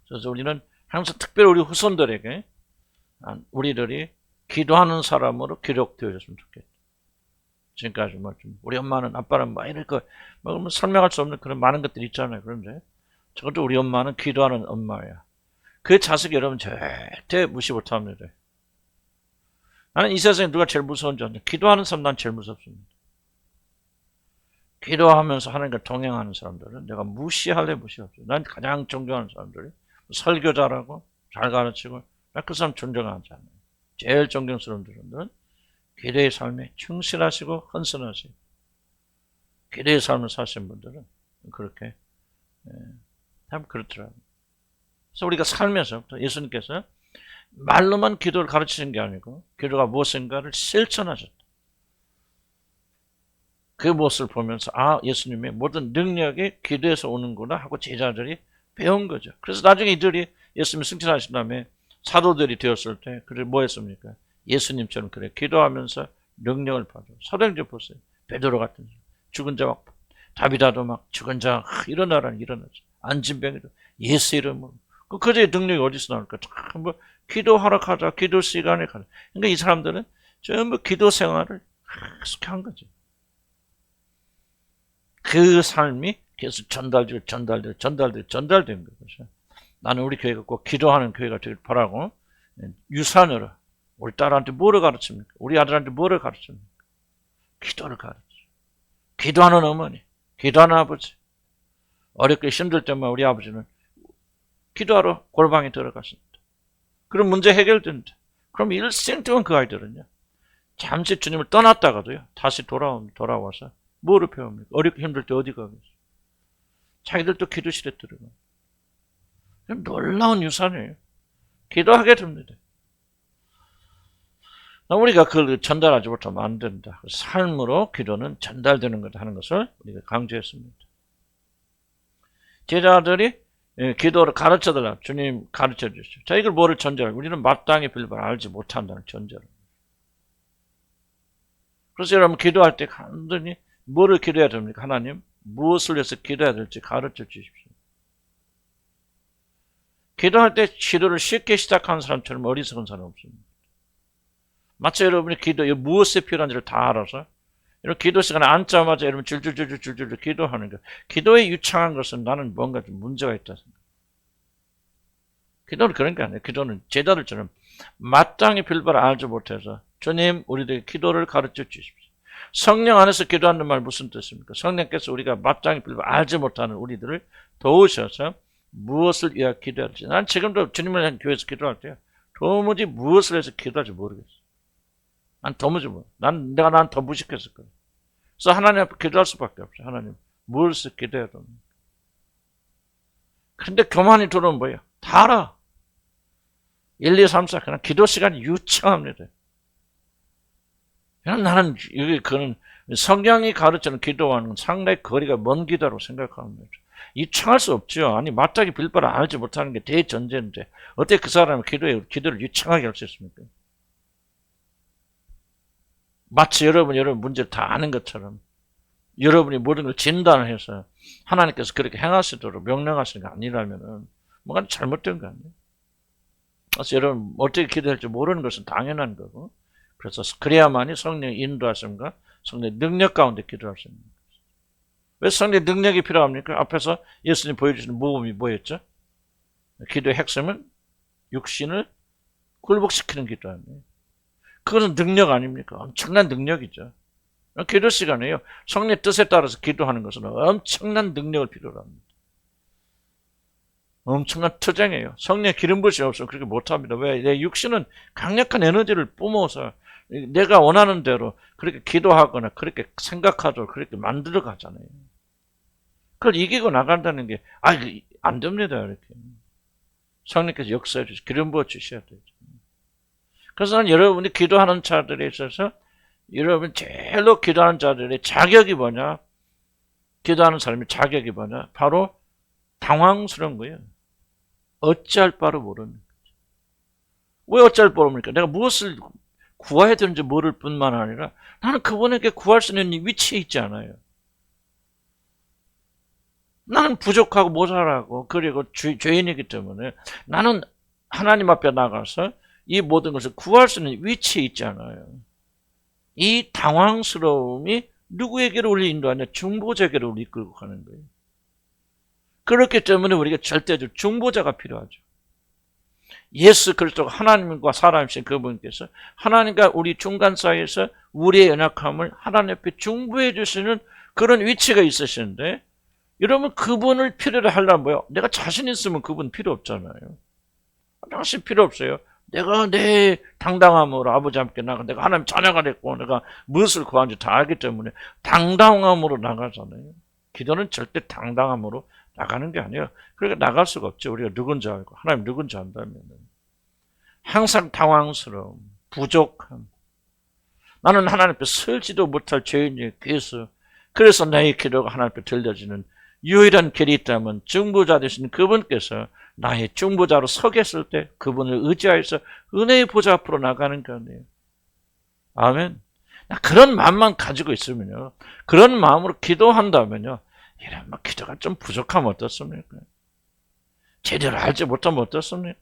그래서 우리는 항상 특별히 우리 후손들에게 우리들이 기도하는 사람으로 기록되어졌으면 좋겠다. 지금까지 뭐 우리 엄마는 아빠는 막 이럴 거 뭐 설명할 수 없는 그런 많은 것들이 있잖아요. 그런데 적어도 우리 엄마는 기도하는 엄마야. 그 자식 여러분 절대 무시 못합니다. 나는 이 세상에 누가 제일 무서운지 아냐? 기도하는 사람 난 제일 무섭습니다. 기도하면서 하나님과 동행하는 사람들은 내가 무시할래 무시 없어요. 난 가장 존경하는 사람들이 설교 잘하고 잘 가르치고 나 그 사람 존경하지 않아요. 제일 존경스러운 분들은 기도의 삶에 충실하시고 헌신하시고 기도의 삶을 사신 분들은 그렇게 참 그렇더라고요. 그래서 우리가 살면서부터 예수님께서 말로만 기도를 가르치신 게 아니고 기도가 무엇인가를 실천하셨다. 그 모습을 보면서 예수님의 모든 능력이 기도에서 오는구나 하고 제자들이 배운 거죠. 그래서 나중에 이들이 예수님을 승천하신 다음에 사도들이 되었을 때 그래 뭐 했습니까? 예수님처럼 그래 기도하면서 능력을 받아. 사도행전 보세요. 베드로 같은 사람, 죽은 자 막 다비다도 막 죽은 자 일어나라는 일어나지. 앉은병이도 예수 이름으로. 그들의 능력이 어디서 나올까? 뭐 기도하러 가자. 기도 시간에 가자. 그러니까 이 사람들은 전부 기도 생활을 계속 한 거죠. 그 삶이 계속 전달된 거죠. 나는 우리 교회가 꼭 기도하는 교회가 되길 바라고 유산으로 우리 딸한테 뭐를 가르칩니까? 우리 아들한테 뭐를 가르칩니까? 기도를 가르쳐. 기도하는 어머니, 기도하는 아버지. 어렵게 힘들 때만 우리 아버지는 기도하러 골방에 들어갔습니다. 그럼 문제 해결된다. 그럼 일생 동안 그 아이들은요. 잠시 주님을 떠났다가도요. 다시 돌아와서 뭐를 배웁니까? 어렵게 힘들 때 어디 가겠어요? 자기들도 기도실에 들어가. 놀라운 유산이에요. 기도하게 됩니다. 우리가 그걸 전달하지 못하면 안 된다. 삶으로 기도는 전달되는 거다 하는 것을 우리가 강조했습니다. 제자들이 기도를 가르쳐달라. 주님 가르쳐 주시죠. 자, 이걸 뭐를 전제하고 우리는 마땅히 빌바를 알지 못한다는 전제로. 그래서 여러분 기도할 때 간단히 뭐를 기도해야 됩니까? 하나님 무엇을 위해서 기도해야 될지 가르쳐 주십시오. 기도할 때 기도를 쉽게 시작하는 사람처럼 어리석은 사람 없습니다. 마치 여러분이 기도에 무엇이 필요한지를 다 알아서 이런 기도 시간에 앉자마자 여러분 줄줄줄줄줄줄 기도하는 것. 기도에 유창한 것은 나는 뭔가 좀 문제가 있다 생각. 기도는 그런 게 아니에요. 기도는 제자들처럼 마땅히 빌바를 알지 못해서 주님 우리들에게 기도를 가르쳐 주십시오. 성령 안에서 기도하는 말 무슨 뜻입니까? 성령께서 우리가 마땅히 빌바를 알지 못하는 우리들을 도우셔서 무엇을 위하여 기도할지. 난 지금도 주님을 향해 교회에서 기도할 때 도무지 무엇을 해서 기도할지 모르겠어. 난 도무지 모르겠어. 내가 더 무식했을 거야. 그래서 하나님 앞에 기도할 수밖에 없어. 하나님 무엇을 기도해야 됩니까? 그런데 교만이 들어오면 뭐예요? 다 알아. 1, 2, 3, 4 그냥 기도 시간이 유창합니다. 그냥 나는 그는 성경이 가르치는 기도와는 상당히 거리가 먼 기도라고 생각합니다. 유창할 수 없죠. 아니 마땅히 빌바를 알지 못하는 게 대전제인데 어떻게 그 사람이 기도를 유창하게 할 수 있습니까? 마치 여러분 문제를 다 아는 것처럼 여러분이 모든 걸 진단을 해서 하나님께서 그렇게 행하시도록 명령하시는 게 아니라면 뭔가 잘못된 거 아니에요? 그래서 여러분 어떻게 기도할지 모르는 것은 당연한 거고 그래서 그래야만이 성령의 인도하심과 성령의 능력 가운데 기도할 수 있는 거죠. 왜 성령의 능력이 필요합니까? 앞에서 예수님 보여주시는 모범이 뭐였죠? 기도의 핵심은 육신을 굴복시키는 기도 아니에요. 그것은 능력 아닙니까? 엄청난 능력이죠. 기도 시간에요. 성령의 뜻에 따라서 기도하는 것은 엄청난 능력을 필요로 합니다. 엄청난 투쟁이에요. 성령의 기름 부으심이 없으면 그렇게 못합니다. 왜? 내 육신은 강력한 에너지를 뿜어서 내가 원하는 대로 그렇게 기도하거나 그렇게 생각하도록 그렇게 만들어 가잖아요. 그걸 이기고 나간다는 게 안 됩니다. 이렇게 성령께서 역사해 주시고 기름 부어 주셔야 되죠. 그래서 저는 여러분이 기도하는 자들에 있어서 여러분 제일로 기도하는 자들의 자격이 뭐냐? 기도하는 사람의 자격이 뭐냐? 바로 당황스러운 거예요. 어찌할 바를 모르는 거죠. 왜 어찌할 바를 모르니까 내가 무엇을 구해야 되는지 모를 뿐만 아니라 나는 그분에게 구할 수 있는 위치에 있지 않아요. 나는 부족하고 모자라고 그리고 죄인이기 때문에 나는 하나님 앞에 나가서 이 모든 것을 구할 수 있는 위치에 있지 않아요. 이 당황스러움이 누구에게로 우리 인도하냐? 중보자에게로 우리 이끌고 가는 거예요. 그렇기 때문에 우리가 절대적 중보자가 필요하죠. 예수 그리스도 하나님과 사람이신 그분께서 하나님과 우리 중간 사이에서 우리의 연약함을 하나님 앞에 중보해 주시는 그런 위치가 있으시는데 여러분 그분을 필요로 하려면 뭐요? 내가 자신 있으면 그분 필요 없잖아요. 당신 필요 없어요. 내가 내 당당함으로 아버지 함께 나가 내가 하나님 자녀가 됐고 내가 무엇을 구하는지 다 알기 때문에 당당함으로 나가잖아요. 기도는 절대 당당함으로 나가는 게 아니에요. 그러니까 나갈 수가 없죠. 우리가 누군지 알고 하나님 누군지 안다면 항상 당황스러움, 부족함. 나는 하나님 앞에 설지도 못할 죄인이 귀해서 그래서 나의 기도가 하나님 앞에 들려지는 유일한 길이 있다면 중보자 되신 그분께서 나의 중보자로 서겠을 때 그분을 의지하여서 은혜의 보좌 앞으로 나가는 거네요. 아멘. 그런 마음만 가지고 있으면요. 그런 마음으로 기도한다면요. 이런 기도가 좀 부족하면 어떻습니까? 제대로 알지 못하면 어떻습니까?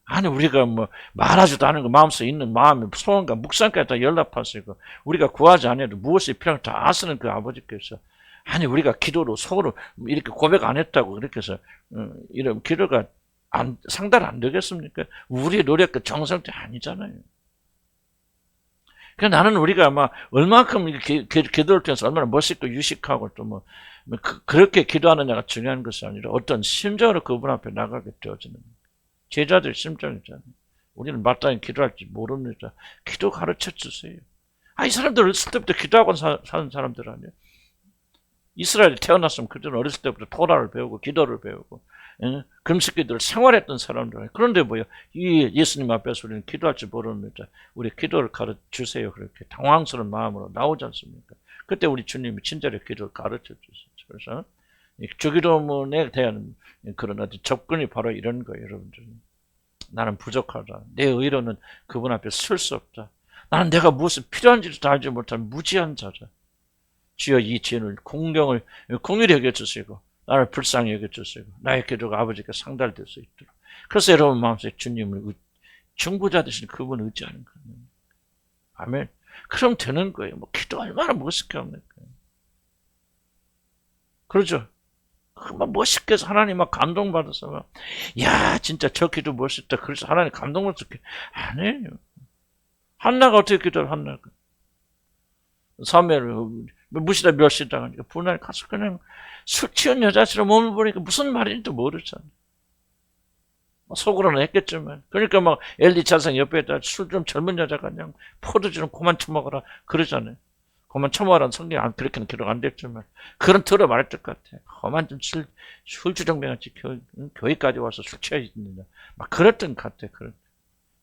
아니 우리가 뭐 말하지도 않은 거 마음속에 있는 마음의 소원과 묵상까지 다 연락하시고 우리가 구하지 않아도 무엇이 필요한지 다 아시는 그 아버지께서 아니 우리가 기도로 속으로 이렇게 고백 안 했다고 그렇게 해서 이런 기도가 상달 안 되겠습니까? 우리의 노력과 정성도 아니잖아요. 그러니까 나는 우리가 아마 얼마큼 기도를 통해서 얼마나 멋있고 유식하고 또 뭐 그렇게 기도하느냐가 중요한 것이 아니라 어떤 심정으로 그분 앞에 나가게 되어지는 제자들 심정이잖아요. 우리는 마땅히 기도할지 모릅니다. 기도 가르쳐 주세요. 이 사람들 어렸을 때부터 기도하고 사는 사람들 아니에요. 이스라엘에 태어났으면 그들은 어렸을 때부터 토라를 배우고 기도를 배우고 금식기도를 생활했던 사람들. 그런데 뭐요? 이 예수님 앞에서 우리는 기도할 줄 모릅니다. 우리 기도를 가르쳐주세요. 그렇게 당황스러운 마음으로 나오지 않습니까? 그때 우리 주님이 친절히 기도를 가르쳐주세요. 그래서 주기도문에 대한 그런 어떤 접근이 바로 이런 거예요. 여러분들. 나는 부족하다. 내 의로는 그분 앞에 설 수 없다. 나는 내가 무엇이 필요한지도 알지 못한 무지한 자다. 주여 이 죄를 공률히 여겨주시고 나를 불쌍히 여겨주시고 나의 기도가 아버지께 상달될 수 있도록. 그래서 여러분 마음속에 주님을 중보자 되신 그분을 의지하는 거예요. 아멘. 그럼 되는 거예요. 뭐 기도 얼마나 멋있게 합니까? 그러죠. 막 멋있게 해서 하나님 막 감동받아서 막, 야 진짜 저 기도 멋있다. 그래서 하나님 감동받아서 아니에요. 한나가 어떻게 기도를 한나가? 사무엘을 무시다 멸시당하니까 분할 가서 그냥 술 취한 여자처럼 몸을 보니까 무슨 말인지도 모르잖아요. 속으로는 했겠지만. 그러니까 막 엘리 자상 옆에다 술 좀 젊은 여자가 그냥 포도주 좀 그만 처먹어라 그러잖아요. 그만 처먹으라는 성경이 그렇게는 기록 안 됐지만 그런 틀어 말할 것 같아. 그만 좀 술주정뱅같이 교회까지 와서 술 취해 있느냐. 막 그랬던 것 같아.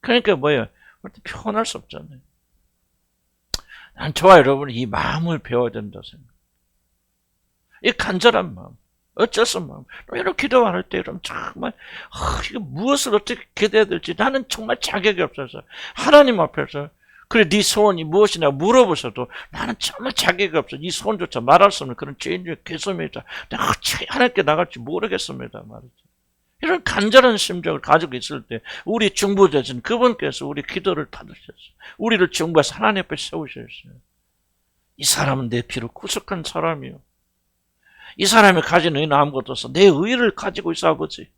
그러니까 뭐예요? 표현할 수 없잖아요. 난 저와 여러분이 이 마음을 배워야 된다 생각. 이 간절한 마음, 어쩔 수 없는 마음. 이렇게 기도할 때 그럼 정말 이거 무엇을 어떻게 기도해야 될지 나는 정말 자격이 없어서 하나님 앞에서 그래 네 소원이 무엇이냐 물어보셔도 나는 정말 자격이 없어. 이 소원조차 말할 수 없는 그런 죄인의 괴소입니다. 내가 어떻게 하나님께 나갈지 모르겠습니다. 말이죠. 이런 간절한 심정을 가지고 있을 때 우리 중보자신 그분께서 우리 기도를 받으셨어요. 우리를 중보해서 하나님 앞에 세우셨어요. 이 사람은 내 피로 구속한 사람이요. 이 사람이 가진 의는 아무것도 없어. 내 의를 가지고 있어 아버지.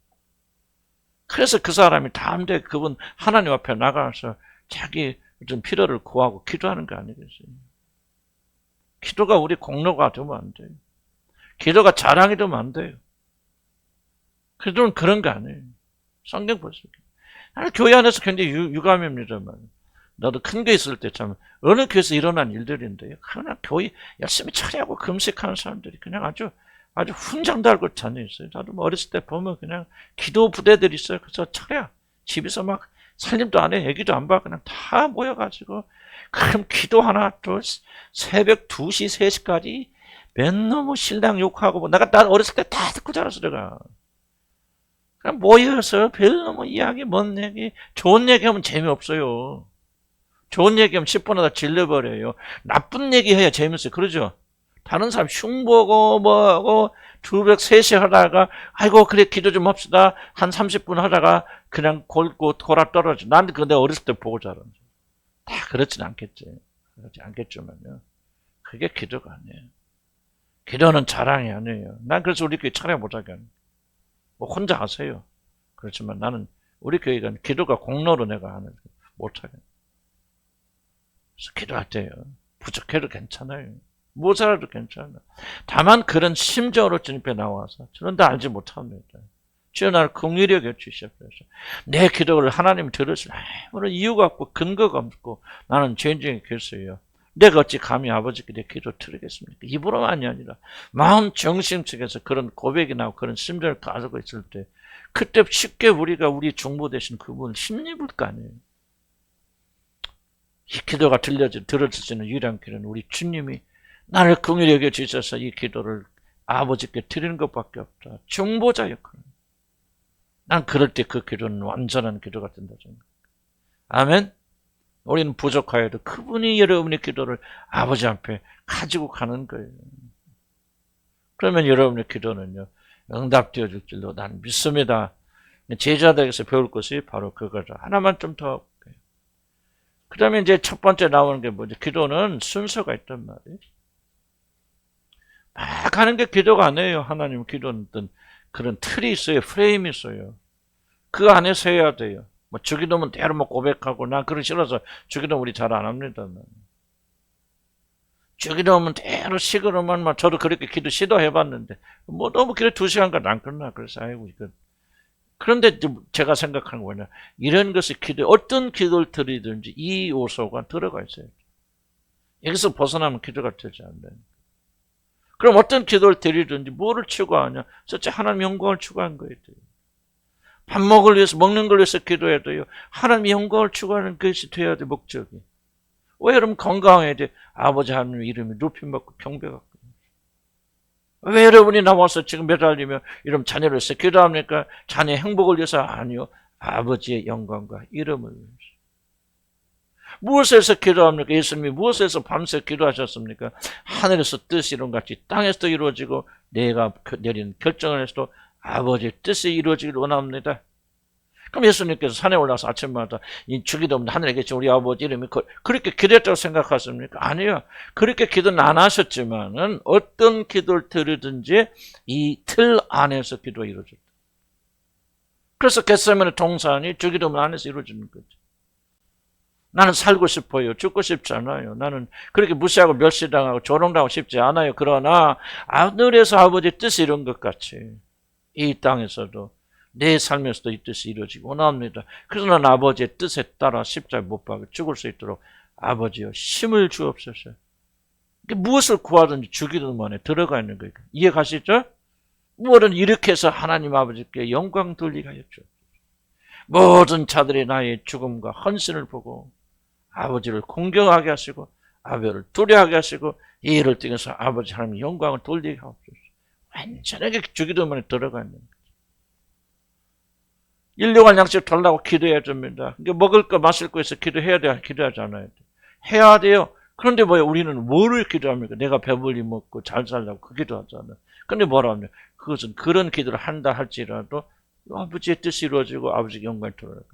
그래서 그 사람이 다음에 그분 하나님 앞에 나가서 자기 어떤 필요를 구하고 기도하는 거 아니겠어요? 기도가 우리 공로가 되면 안 돼요. 기도가 자랑이 되면 안 돼요. 기도는 그런 거 아니에요. 성경 보세요. 나는 교회 안에서 굉장히 유감입니다만 나도 큰 교회 있을 때 참 어느 교회에서 일어난 일들인데요. 그냥 교회 열심히 처리하고 금식하는 사람들이 그냥 아주 훈장 달고 다녀있어요. 나도 뭐 어렸을 때 보면 그냥 기도 부대들이 있어요. 그래서 차려 집에서 막 살림도 안 해, 애기도 안 봐. 그냥 다 모여가지고 그럼 기도 하나 또 새벽 2시, 3시까지 맨날 뭐 신랑 욕하고 뭐 내가 나 어렸을 때 다 듣고 자랐어 내가. 그냥 모여서 별로 뭐 이야기 뭔 얘기 좋은 얘기하면 재미없어요. 좋은 얘기하면 10분 하다 질려버려요. 나쁜 얘기해야 재밌어요. 그러죠? 다른 사람 흉보고 뭐하고 200, 3시 하다가 아이고 그래 기도 좀 합시다. 한 30분 하다가 그냥 골아 떨어져. 나는 그거 내가 어렸을 때 보고 자란. 다 그렇진 않겠지. 그렇지 않겠지만요. 그게 기도가 아니에요. 기도는 자랑이 아니에요. 난 그래서 우리 교회 차려 못하게 합니다. 뭐 혼자 하세요. 그렇지만 나는 우리 교회가 기도가 공로로 내가 하는 못하게. 그래서 기도할 때요. 부족해도 괜찮아요. 모자라도 괜찮아요. 다만 그런 심정으로 주님께 나와서 저는 다 알지 못합니다. 주여 나를 긍휼히 여겨주시옵소서. 내 기도를 하나님 들으시는 아무런 이유가 없고 근거가 없고 나는 죄인중에 결수예요. 내가 어찌 감히 아버지께 내 기도 드리겠습니까? 입으로만이 아니라 마음 정신측에서 그런 고백이 나오고 그런 심정을 가지고 있을 때 그때 쉽게 우리가 우리 중보 되신 그분을 힘입을 거 아니에요. 이 기도가 들어지는 유일한 길은 우리 주님이 나를 긍휼히 여겨주셔서 이 기도를 아버지께 드리는 것밖에 없다. 중보자 역할. 난 그럴 때 그 기도는 완전한 기도가 된다. 아멘. 우리는 부족하여도 그분이 여러분의 기도를 아버지 앞에 가지고 가는 거예요. 그러면 여러분의 기도는요 응답되어질 줄로 난 믿습니다. 제자들에게서 배울 것이 바로 그거죠. 하나만 좀 더 볼게요. 그 다음에 이제 첫 번째 나오는 게 뭐죠? 기도는 순서가 있단 말이에요. 막 하는 게 기도가 아니에요. 하나님 기도는 어떤 그런 틀이 있어요. 프레임이 있어요. 그 안에서 해야 돼요. 뭐 주기도면 대로 뭐 고백하고 난 그런 싫어서 주기도 우리 잘 안 합니다. 주기도면 대로 식으로만 막 저도 그렇게 기도 시도해봤는데 뭐 너무 기도 2시간까지 안 끝나. 그래서 아이고 이거. 그런데 제가 생각하는 거 뭐냐 이런 것이 기도 어떤 기도를 드리든지 이 요소가 들어가 있어요. 여기서 벗어나면 기도가 되지 않아요. 그럼 어떤 기도를 드리든지 뭐를 추구하냐? 첫째 하나님 영광을 추구하는 거예요. 밥 먹는 걸 위해서 기도해야 돼요. 하나님 영광을 추구하는 것이 돼야 돼 목적이. 왜 여러분 건강해야 돼? 아버지 하나님 이름이 높임받고 경배받고. 왜 여러분이 나와서 지금 매달리며 이런 자녀를 위해서 기도합니까? 자녀의 행복을 위해서 아니요. 아버지의 영광과 이름을 위해서. 무엇에서 기도합니까? 예수님이 무엇에서 밤새 기도하셨습니까? 하늘에서 뜻이 이룬같이 땅에서도 이루어지고 내가 내린 결정을 해서도 아버지의 뜻이 이루어지기를 원합니다. 그럼 예수님께서 산에 올라가서 아침마다 이 주기도 없는 하늘에 계신 우리 아버지 이름이 그렇게 기도했다고 생각하십니까? 아니요. 그렇게 기도는 안 하셨지만은 어떤 기도를 드리든지 이 틀 안에서 기도가 이루어졌다. 그래서 겟세마네 동산이 주기도 없는 안에서 이루어지는 거죠. 나는 살고 싶어요. 죽고 싶지 않아요. 나는 그렇게 무시하고 멸시당하고 조롱당하고 싶지 않아요. 그러나 하늘에서 아버지의 뜻이 이룬 것 같이 이 땅에서도 내 삶에서도 이 뜻이 이루어지기 원합니다. 그래서 나는 아버지의 뜻에 따라 십자가에 못 박아 죽을 수 있도록 아버지여 힘을 주옵소서. 무엇을 구하든지 주기도 안에 들어가 있는 거예요. 이해 가시죠? 무엇은 이렇게 해서 하나님 아버지께 영광 돌리게 하여 주옵소서. 모든 자들이 나의 죽음과 헌신을 보고 아버지를 공경하게 하시고 아버지를 두려워하게 하시고 이 일을 통해서 아버지 하나님 영광을 돌리게 하옵소서. 완전하게 주기도문에 들어가 있는 거죠. 일용할 양식 달라고 기도해야 됩니다. 먹을 거 마실 거 있어 기도해야 돼? 기도하지 않아야 돼? 해야 돼요. 그런데 뭐야 우리는 뭐를 기도합니까? 내가 배불리 먹고 잘 살라고 그 기도하잖아요. 그런데 뭐라 합니까? 그것은 그런 기도를 한다 할지라도 아버지의 뜻이 이루어지고 아버지의 영광을 돌아가는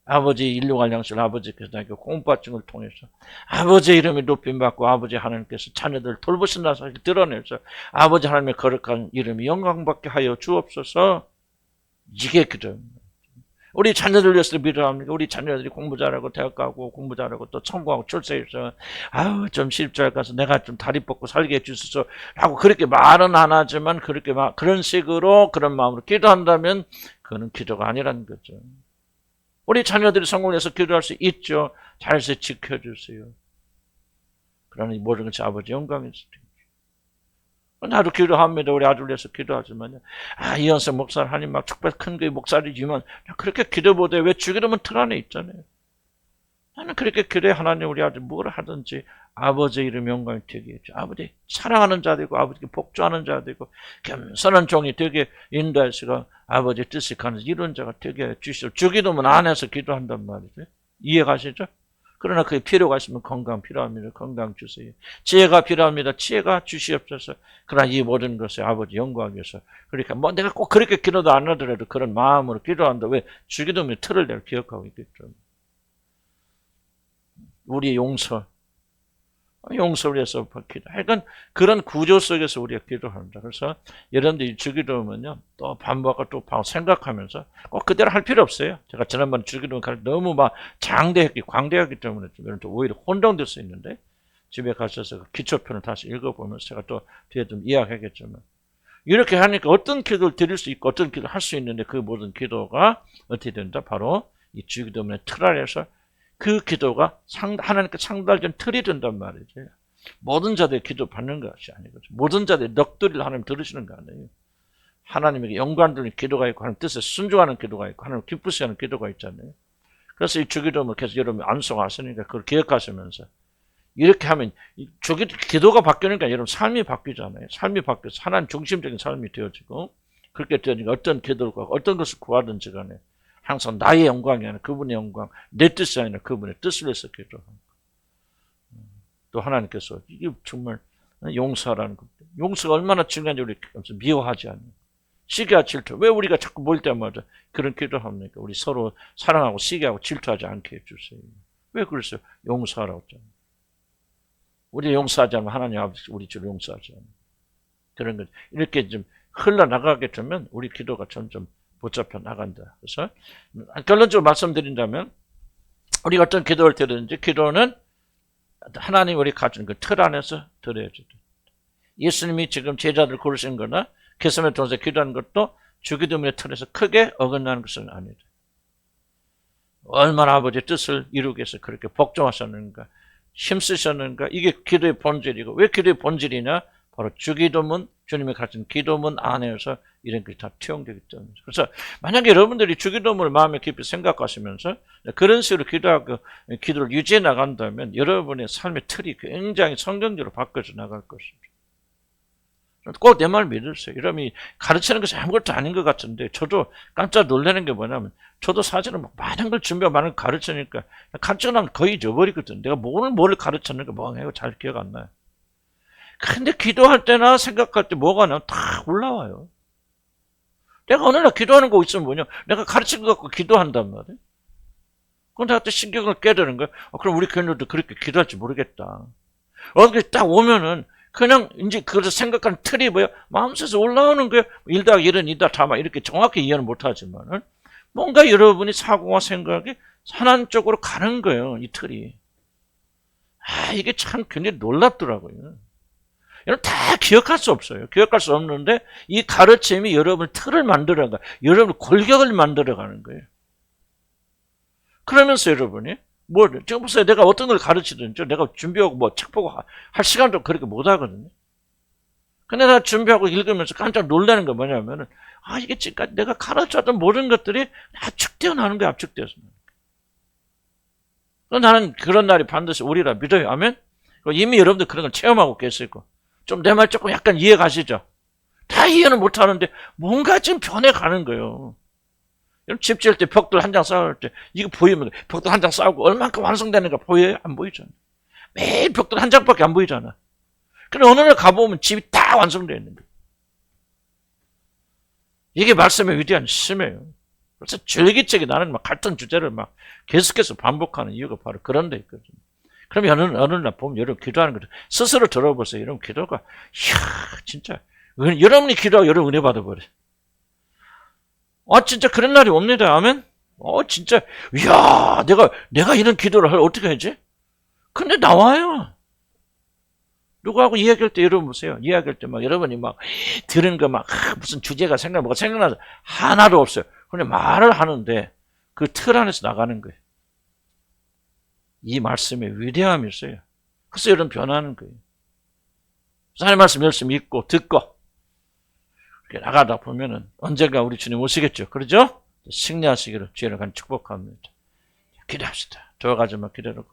아버지 일용할 양식을 아버지께서 나에게 공부받침을 통해서 아버지의 이름이 높임받고 아버지 하나님께서 자녀들을 돌보신다는 사실을 드러내서 아버지 하나님의 거룩한 이름이 영광받게 하여 주옵소서. 이게 기도입니다. 우리 자녀들 위해서 기도합니다. 우리 자녀들이 공부 잘하고 대학 가고 공부 잘하고 또 천공하고 출세해서 아우 좀 시집잘 가서 내가 좀 다리 뻗고 살게 해주소서 라고 그렇게 말은 안 하지만 그렇게 그런 식으로 그런 마음으로 기도한다면 그거는 기도가 아니라는 거죠. 우리 자녀들이 성공해서 기도할 수 있죠. 잘해서 지켜주세요. 그러니 모든 것이 아버지 영광이 있습니다. 나도 기도합니다. 우리 아들 위해서 기도하지만요. 이현석 목사는 하나님 막 특별 큰 교회 목사이지만 그렇게 기도 못해. 왜 주기도면 틀 안에 있잖아요. 나는 그렇게 기도해. 하나님 우리 아들 뭘 하든지 아버지의 이름 영광이 되게 해줘. 아버지 사랑하는 자 되고 아버지께 복종하는 자 되고 겸손한 종이 되게 인도하시고 아버지 뜻을 가는 이런 자가 되게 해 주시오. 주기도문 안에서 기도한단 말이죠. 이해가시죠? 그러나 그게 필요가 있으면 건강 필요합니다. 건강 주세요. 지혜가 필요합니다. 지혜가 주시옵소서. 그러나 이 모든 것을 아버지 영광 위해서. 그러니까 뭐 내가 꼭 그렇게 기도도 안 하더라도 그런 마음으로 기도한다. 왜? 주기도문의 틀을 내가 기억하고 있기 때문에. 우리의 용서를 위해서 기도. 하여간 그런 구조 속에서 우리가 기도합니다. 그래서 여러분들이 주기도문은요, 또 반복하고 또 생각하면서 꼭 그대로 할 필요 없어요. 제가 지난번에 주기도문 너무 막 광대했기 때문에 여러분들 오히려 혼동될 수 있는데 집에 가셔서 그 기초편을 다시 읽어보면서 제가 또 뒤에 좀 이야기하겠지만 이렇게 하니까 어떤 기도를 드릴 수 있고 어떤 기도를 할 수 있는데 그 모든 기도가 어떻게 된다? 바로 이 주기도문의 틀 안에서 그 기도가 하나님께 상달된 틀이 된단 말이죠. 모든 자들의 기도 받는 것이 아니거든요. 모든 자들의 넋두리를 하나님 들으시는 거 아니에요. 하나님에게 영광 돌리는 기도가 있고 하나님 뜻에 순종하는 기도가 있고 하나님 기쁘시하는 기도가 있잖아요. 그래서 이 주기도문을 계속 여러분 암송하시니까 그걸 기억하시면서 이렇게 하면 기도가 바뀌니까 여러분 삶이 바뀌잖아요. 삶이 바뀌어서 하나님 중심적인 삶이 되어지고 그렇게 되니까 어떤 기도를 구하고 어떤 것을 구하든지 간에 항상 나의 영광이 아니라 그분의 영광, 내 뜻이 아니라 그분의 뜻을 위해서 기도하는 거. 또 하나님께서 이게 정말 용서라는 것. 용서가 얼마나 중요한지 우리 미워하지 않는. 시기와 질투. 왜 우리가 자꾸 볼 때마다 그런 기도합니까? 우리 서로 사랑하고 시기하고 질투하지 않게 해주세요. 왜 그랬어요? 용서하라고 했잖아요. 우리 용서하지 않으면 하나님 아버지 우리 주를 용서하지 않아요. 그런 것. 이렇게 좀 흘러나가게 되면 우리 기도가 점점 붙잡혀 나간다. 그래서 결론적으로 말씀드린다면 우리가 어떤 기도를 드리는지 기도는 하나님 우리 가진 그 틀 안에서 드려야죠. 예수님이 지금 제자들 고르신 거나 개성을 통해서 기도하는 것도 주기도문의 틀에서 크게 어긋나는 것은 아니다. 얼마나 아버지의 뜻을 이루기 위해서 그렇게 복종하셨는가, 힘쓰셨는가, 이게 기도의 본질이고 왜 기도의 본질이냐? 바로 주기도문, 주님이 가진 기도문 안에서 이런 것이 다 투영되기 때문에. 그래서 만약에 여러분들이 주기도문을 마음에 깊이 생각하시면서 그런 식으로 기도를 유지해 나간다면 여러분의 삶의 틀이 굉장히 성경적으로 바뀌어져 나갈 것입니다. 꼭 내 말 믿으세요. 여러분이 가르치는 것이 아무것도 아닌 것 같은데 저도 깜짝 놀라는 게 뭐냐면 저도 사실은 많은 걸 준비하고 많은 걸 가르치니까 가르쳐놓으면 거의 잊어버리거든. 내가 뭘 가르쳤는가 멍해요. 잘 기억 안 나요. 근데 기도할 때나 생각할 때 뭐가 나면 다 올라와요. 내가 어느 날 기도하는 거 있으면 뭐냐? 내가 가르친 거 갖고 기도한단 말이에요. 그럼 내가 또 신경을 깨드는 거야. 그럼 우리 교인들도 그렇게 기도할지 모르겠다. 어떻게 딱 오면은 그냥 이제 그것을 생각하는 틀이 뭐야? 마음속에서 올라오는 거예요. 1+1은 2+, 다만 이렇게 정확히 이해는 못하지만은 뭔가 여러분이 사고와 생각이 하나님 쪽으로 가는 거예요. 이 틀이. 이게 참 굉장히 놀랍더라고요. 여러분 다 기억할 수 없어요. 기억할 수 없는데 이 가르침이 여러분 틀을 만들어가, 여러분 골격을 만들어가는 거예요. 그러면서 여러분이 지금 보세요. 내가 어떤 걸 가르치든지 내가 준비하고 책 보고 할 시간도 그렇게 못 하거든요. 근데 내가 준비하고 읽으면서 깜짝 놀라는 거 뭐냐면은 이게 지금까지 내가 가르쳤던 모든 것들이 압축되어 나는 거야. 압축되어서. 나는 그런 날이 반드시 오리라 믿어요. 아멘? 이미 여러분들 그런 걸 체험하고 계시고 좀 내 말 조금 약간 이해 가시죠? 다 이해는 못 하는데 뭔가 지금 변해가는 거예요. 집 지을 때 벽돌 한 장 쌓을 때 이거 보이면 벽돌 한 장 쌓고 얼만큼 완성되는가 보여요? 안 보이잖아. 매일 벽돌 한 장밖에 안 보이잖아. 근데 어느 날 가보면 집이 다 완성되어 있는 거예요. 이게 말씀의 위대한 힘이에요. 그래서 줄기차게 나는 같은 주제를 계속해서 반복하는 이유가 바로 그런 데 있거든요. 그럼 어느 날 보면 여러분 기도하는 거죠. 스스로 들어보세요. 여러분 기도가, 진짜. 여러분이 기도하고 여러분 은혜 받아버려요. 진짜 그런 날이 옵니다. 아멘? 진짜, 이야, 내가 이런 기도를 어떻게 하지? 근데 나와요. 누구하고 이야기할 때 여러분 보세요. 이야기할 때 여러분이 들은 거 무슨 주제가 뭐가 생각나서 하나도 없어요. 근데 말을 하는데 그 틀 안에서 나가는 거예요. 이 말씀의 위대함이 있어요. 그래서 여러분 변하는 거예요. 하나님 말씀 열심히 읽고 듣고 이렇게 나가다 보면은 언젠가 우리 주님 오시겠죠. 그러죠? 승리하시기를 주의를 간 축복합니다. 기도합시다. 저와 가지만 기도하고.